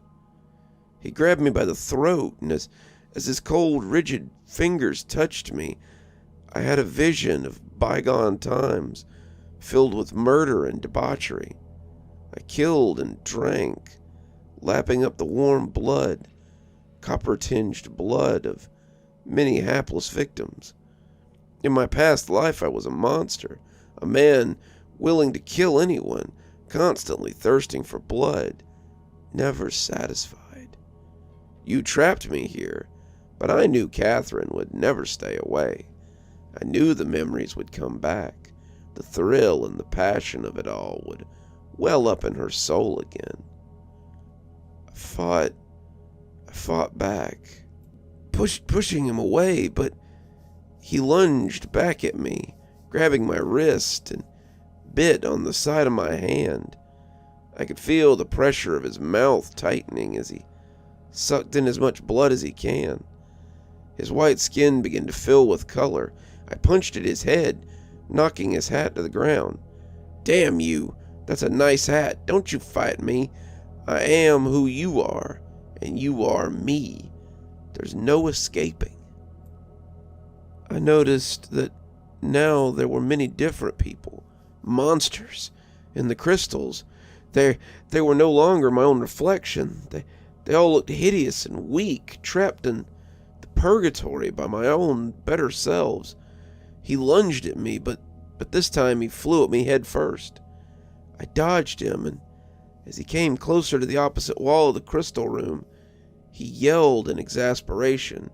He grabbed me by the throat, and as his cold, rigid fingers touched me, I had a vision of bygone times filled with murder and debauchery. I killed and drank, lapping up the warm blood, copper-tinged blood of many hapless victims. In my past life I was a monster, a man willing to kill anyone, constantly thirsting for blood, never satisfied. You trapped me here, but I knew Catherine would never stay away. I knew the memories would come back. The thrill and the passion of it all would well up in her soul again. I fought back, pushing him away, but he lunged back at me, grabbing my wrist and bit on the side of my hand. I could feel the pressure of his mouth tightening as he sucked in as much blood as he can. His white skin began to fill with color. I punched at his head, knocking his hat to the ground. "Damn you! That's a nice hat. Don't you fight me. I am who you are, and you are me. There's no escaping." I noticed that now there were many different people, monsters, in the crystals. They were no longer my own reflection. They all looked hideous and weak, trapped in the purgatory by my own better selves. He lunged at me, but this time he flew at me head first. I dodged him, and as he came closer to the opposite wall of the crystal room, he yelled in exasperation,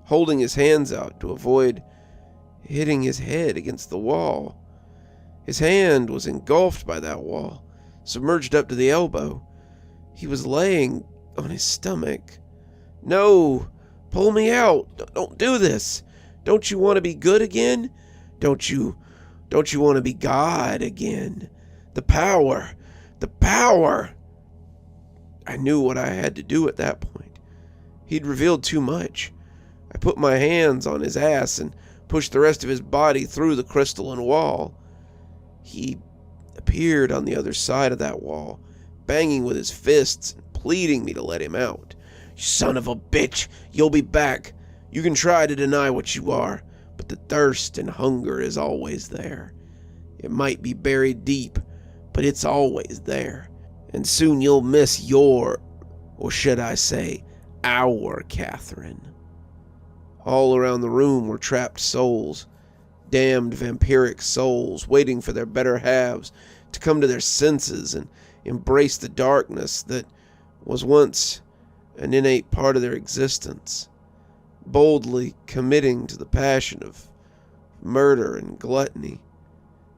holding his hands out to avoid hitting his head against the wall. His hand was engulfed by that wall, submerged up to the elbow. He was laying on his stomach. "No! Pull me out! Don't do this! Don't you want to be good again? Don't you want to be God again? The power! The power!" I knew what I had to do at that point. He'd revealed too much. I put my hands on his ass and pushed the rest of his body through the crystalline wall. He appeared on the other side of that wall, banging with his fists and pleading me to let him out. "You son of a bitch, you'll be back. You can try to deny what you are, but the thirst and hunger is always there. It might be buried deep, but it's always there. And soon you'll miss your, or should I say, our Catherine." All around the room were trapped souls, damned vampiric souls waiting for their better halves to come to their senses and embrace the darkness that was once an innate part of their existence, boldly committing to the passion of murder and gluttony.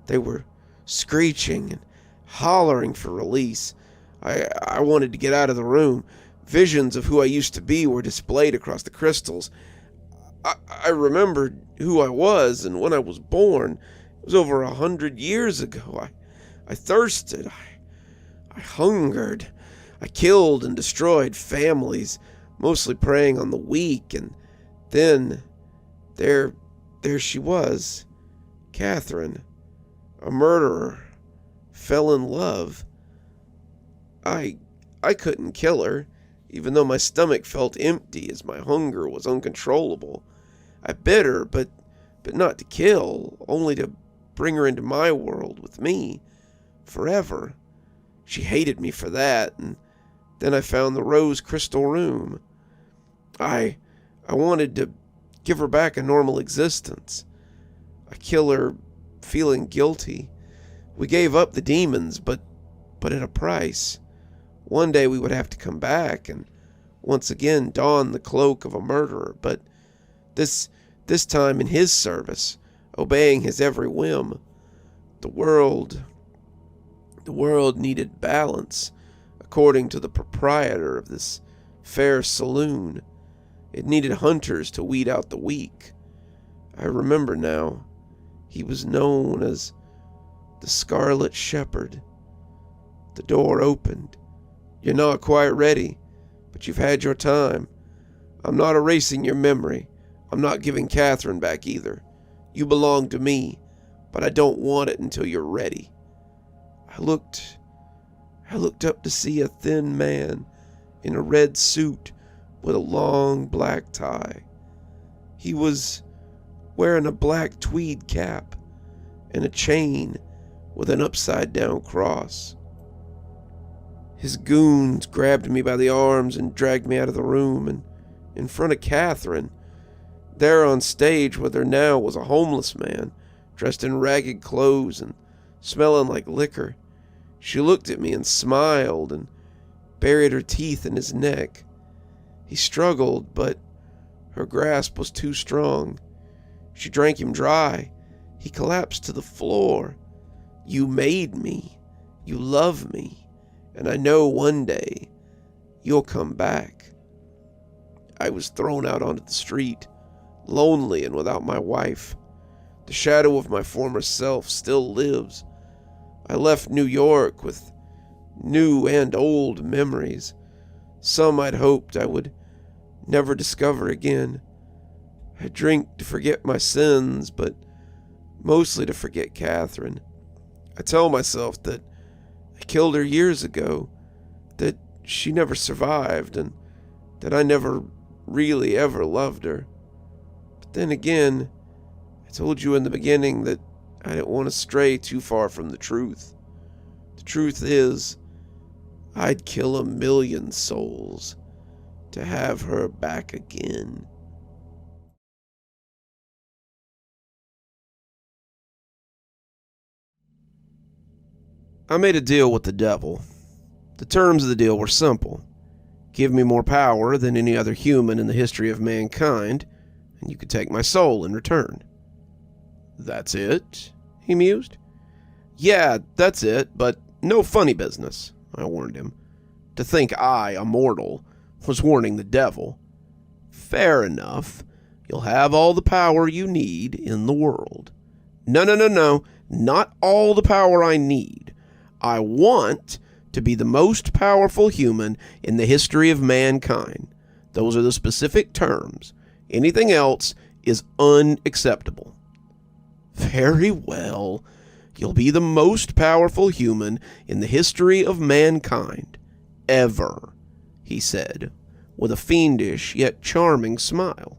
They were screeching and hollering for release. I wanted to get out of the room. Visions of who I used to be were displayed across the crystals. I remembered who I was and when I was born. It was over 100 years ago. I thirsted. I hungered. I killed and destroyed families, mostly preying on the weak, and then there she was, Catherine, a murderer, fell in love. I couldn't kill her, even though my stomach felt empty as my hunger was uncontrollable. I bit her, but not to kill, only to bring her into my world with me, forever. She hated me for that, and then I found the rose crystal room. I wanted to give her back a normal existence. I kill her feeling guilty. We gave up the demons, but at a price. One day we would have to come back and once again don the cloak of a murderer, but this time in his service, obeying his every whim. The world needed balance, according to the proprietor of this fair saloon. It needed hunters to weed out the weak. I remember now. He was known as the Scarlet Shepherd. The door opened. "You're not quite ready, but you've had your time. I'm not erasing your memory. I'm not giving Catherine back either. You belong to me, but I don't want it until you're ready." I looked up to see a thin man in a red suit with a long black tie. He was wearing a black tweed cap and a chain with an upside-down cross. His goons grabbed me by the arms and dragged me out of the room, and in front of Catherine, there on stage with her now was a homeless man, dressed in ragged clothes and smelling like liquor. She looked at me and smiled and buried her teeth in his neck. He struggled, but her grasp was too strong. She drank him dry. He collapsed to the floor. "You made me. You love me. And I know one day you'll come back." I was thrown out onto the street, lonely and without my wife. The shadow of my former self still lives. I left New York with new and old memories. Some I'd hoped I would never discover again. I drink to forget my sins, but mostly to forget Catherine. I tell myself that I killed her years ago, that she never survived, and that I never really ever loved her. But then again, I told you in the beginning that I didn't want to stray too far from the truth. The truth is, I'd kill 1,000,000 souls to have her back again. I made a deal with the devil. The terms of the deal were simple. Give me more power than any other human in the history of mankind, and you could take my soul in return. That's it? He mused. Yeah, that's it, but no funny business, I warned him. To think I, a mortal, was warning the devil. Fair enough. You'll have all the power you need in the world. No. Not all the power I need. I want to be the most powerful human in the history of mankind. Those are the specific terms. Anything else is unacceptable. Very well. You'll be the most powerful human in the history of mankind. Ever, he said, with a fiendish yet charming smile.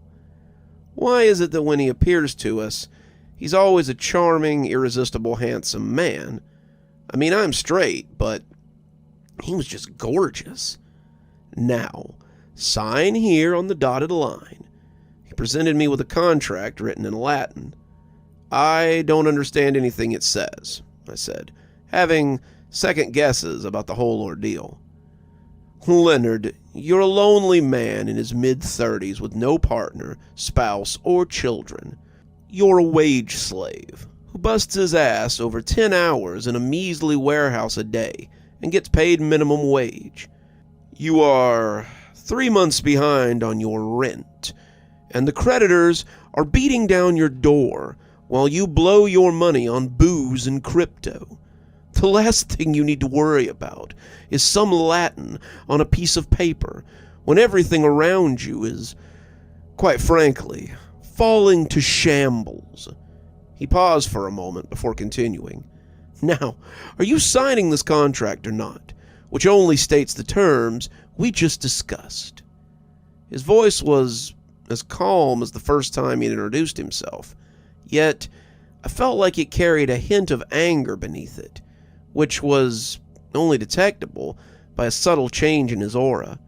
Why is it that when he appears to us, he's always a charming, irresistible, handsome man? I mean, I'm straight, but he was just gorgeous. Now, sign here on the dotted line. He presented me with a contract written in Latin. I don't understand anything it says, I said, having second guesses about the whole ordeal. Leonard, you're a lonely man in his mid-30s with no partner, spouse, or children. You're a wage slave who busts his ass over 10 hours in a measly warehouse a day and gets paid minimum wage. You are 3 months behind on your rent, and the creditors are beating down your door while you blow your money on booze and crypto. The last thing you need to worry about is some Latin on a piece of paper when everything around you is, quite frankly, falling to shambles. He paused for a moment before continuing. Now, are you signing this contract or not, which only states the terms we just discussed? His voice was as calm as the first time he had introduced himself, yet I felt like it carried a hint of anger beneath it, which was only detectable by a subtle change in his aura.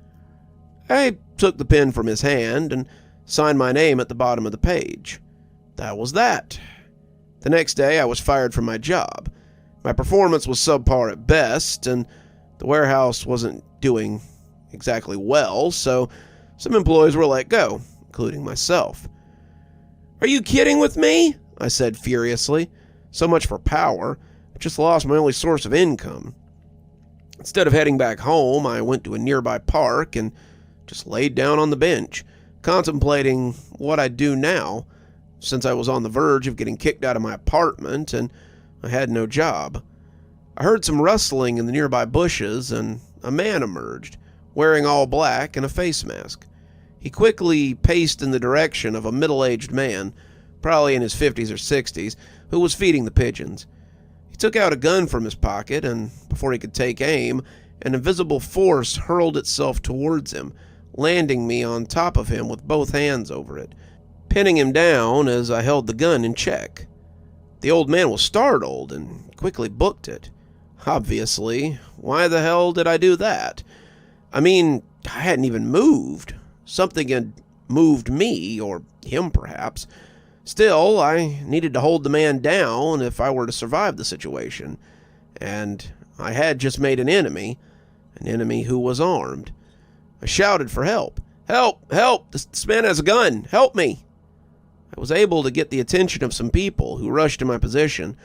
I took the pen from his hand and signed my name at the bottom of the page. That was that. The next day I was fired from my job. My performance was subpar at best, and the warehouse wasn't doing exactly well, so some employees were let go, including myself. Are you kidding with me? I said furiously. So much for power. I just lost my only source of income. Instead of heading back home, I went to a nearby park and just laid down on the bench, contemplating what I'd do now, since I was on the verge of getting kicked out of my apartment and I had no job. I heard some rustling in the nearby bushes, and a man emerged, wearing all black and a face mask. He quickly paced in the direction of a middle-aged man, probably in his 50s or 60s, who was feeding the pigeons. He took out a gun from his pocket, and before he could take aim, an invisible force hurled itself towards him, landing me on top of him with both hands over it, pinning him down as I held the gun in check. The old man was startled and quickly booked it. Obviously, why the hell did I do that? I mean, I hadn't even moved. Something had moved me, or him perhaps. Still, I needed to hold the man down if I were to survive the situation. And I had just made an enemy who was armed. I shouted for help. Help! Help! This man has a gun! Help me! I was able to get the attention of some people who rushed to my position,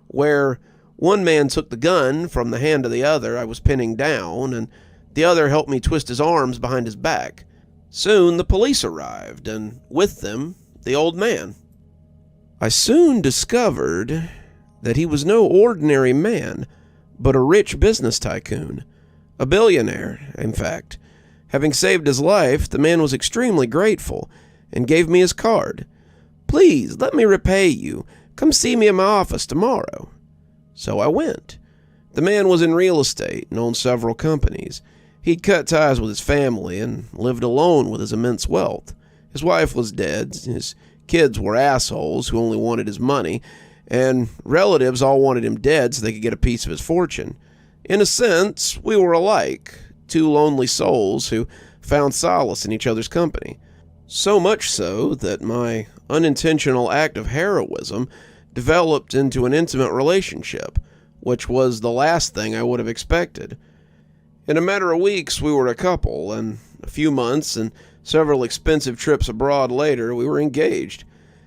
where one man took the gun from the hand of the other I was pinning down, and the other helped me twist his arms behind his back. Soon the police arrived, and with them, the old man. I soon discovered that he was no ordinary man, but a rich business tycoon. A billionaire, in fact. Having saved his life, the man was extremely grateful, and gave me his card. Please, let me repay you. Come see me in my office tomorrow. So I went. The man was in real estate and owned several companies. He'd cut ties with his family and lived alone with his immense wealth. His wife was dead, his kids were assholes who only wanted his money, and relatives all wanted him dead so they could get a piece of his fortune. In a sense, we were alike, two lonely souls who found solace in each other's company. So much so that my unintentional act of heroism developed into an intimate relationship, which was the last thing I would have expected. In a matter of weeks, we were a couple, and a few months and several expensive trips abroad later, we were engaged.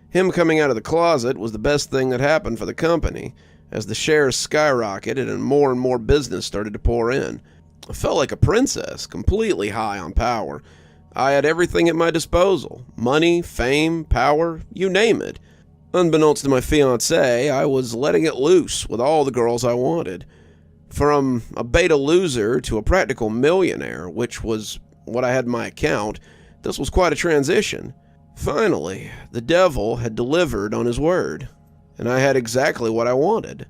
Him coming out of the closet was the best thing that happened for the company, as the shares skyrocketed and more business started to pour in. I felt like a princess, completely high on power. I had everything at my disposal: money, fame, power, you name it. Unbeknownst to my fiancée, I was letting it loose with all the girls I wanted. From a beta loser to a practical millionaire, which was what I had in my account, this was quite a transition. Finally, the devil had delivered on his word, and I had exactly what I wanted.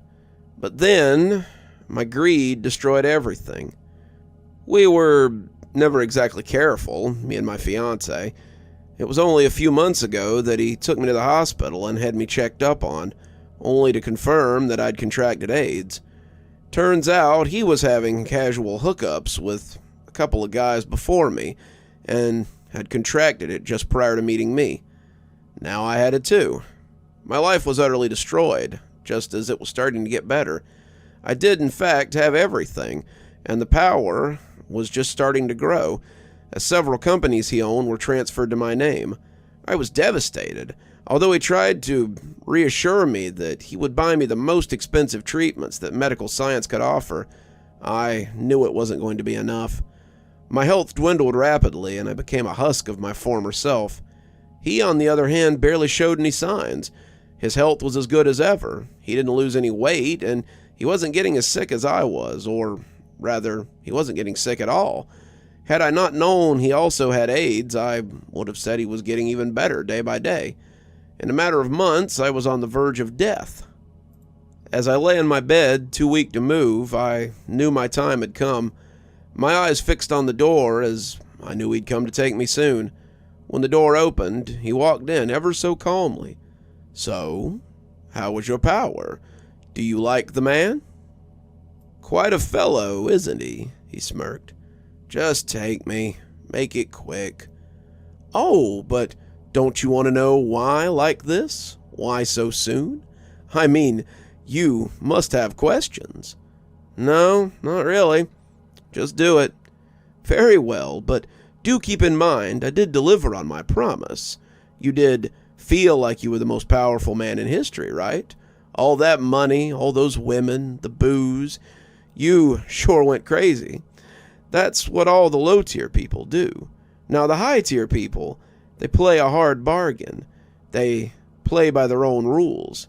But then, my greed destroyed everything. We were never exactly careful, me and my fiancé. It was only a few months ago that he took me to the hospital and had me checked up on, only to confirm that I'd contracted AIDS. Turns out he was having casual hookups with a couple of guys before me, and had contracted it just prior to meeting me. Now I had it too. My life was utterly destroyed, just as it was starting to get better. I did, in fact, have everything, and the power was just starting to grow, as several companies he owned were transferred to my name. I was devastated, although he tried to reassure me that he would buy me the most expensive treatments that medical science could offer. I knew it wasn't going to be enough. My health dwindled rapidly, and I became a husk of my former self. He, on the other hand, barely showed any signs. His health was as good as ever. He didn't lose any weight, and he wasn't getting as sick as I was, or rather, he wasn't getting sick at all. Had I not known he also had AIDS, I would have said he was getting even better day by day. In a matter of months, I was on the verge of death. As I lay in my bed, too weak to move, I knew my time had come. My eyes fixed on the door, as I knew he'd come to take me soon. When the door opened, he walked in ever so calmly. "So, how was your power? Do you like the man?" "Quite a fellow, isn't he?" he smirked. "Just take me. Make it quick." "Oh, but don't you want to know why like this? Why so soon? I mean, you must have questions." "No, not really. Just do it." "Very well, but do keep in mind I did deliver on my promise. You did feel like you were the most powerful man in history, right? All that money, all those women, the booze. You sure went crazy. That's what all the low-tier people do. Now, the high-tier people, they play a hard bargain. They play by their own rules.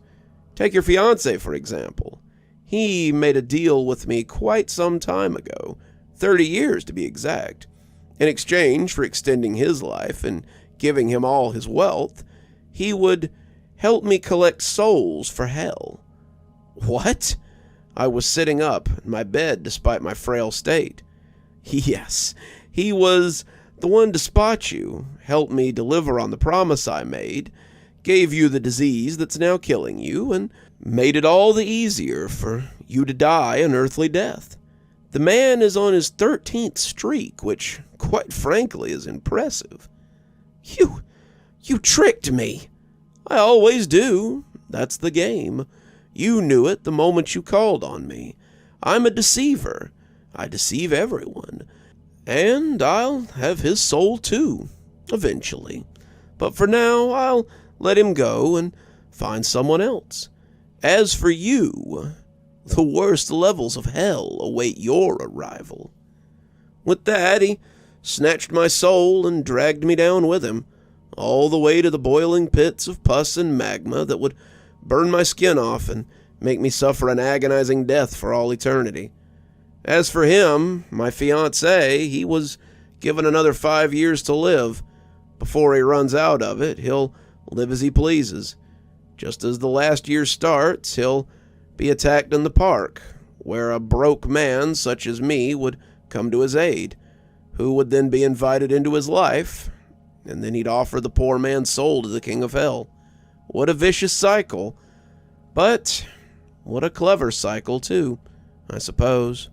Take your fiancé, for example. He made a deal with me quite some time ago, 30 years to be exact. In exchange for extending his life and giving him all his wealth, he would help me collect souls for hell." "What?" I was sitting up in my bed despite my frail state. "Yes, he was the one to spot you, help me deliver on the promise I made, gave you the disease that's now killing you, and made it all the easier for you to die an earthly death. The man is on his 13th streak, which, quite frankly, is impressive." You tricked me." "I always do. That's the game. You knew it the moment you called on me. I'm a deceiver. I deceive everyone. And I'll have his soul too, eventually. But for now, I'll let him go and find someone else. As for you, the worst levels of hell await your arrival." With that, he snatched my soul and dragged me down with him, all the way to the boiling pits of pus and magma that would burn my skin off and make me suffer an agonizing death for all eternity. As for him, my fiancé, he was given another 5 years to live. Before he runs out of it, he'll live as he pleases. Just as the last year starts, he'll be attacked in the park, where a broke man such as me would come to his aid, who would then be invited into his life, and then he'd offer the poor man's soul to the king of hell. What a vicious cycle, but what a clever cycle, too, I suppose.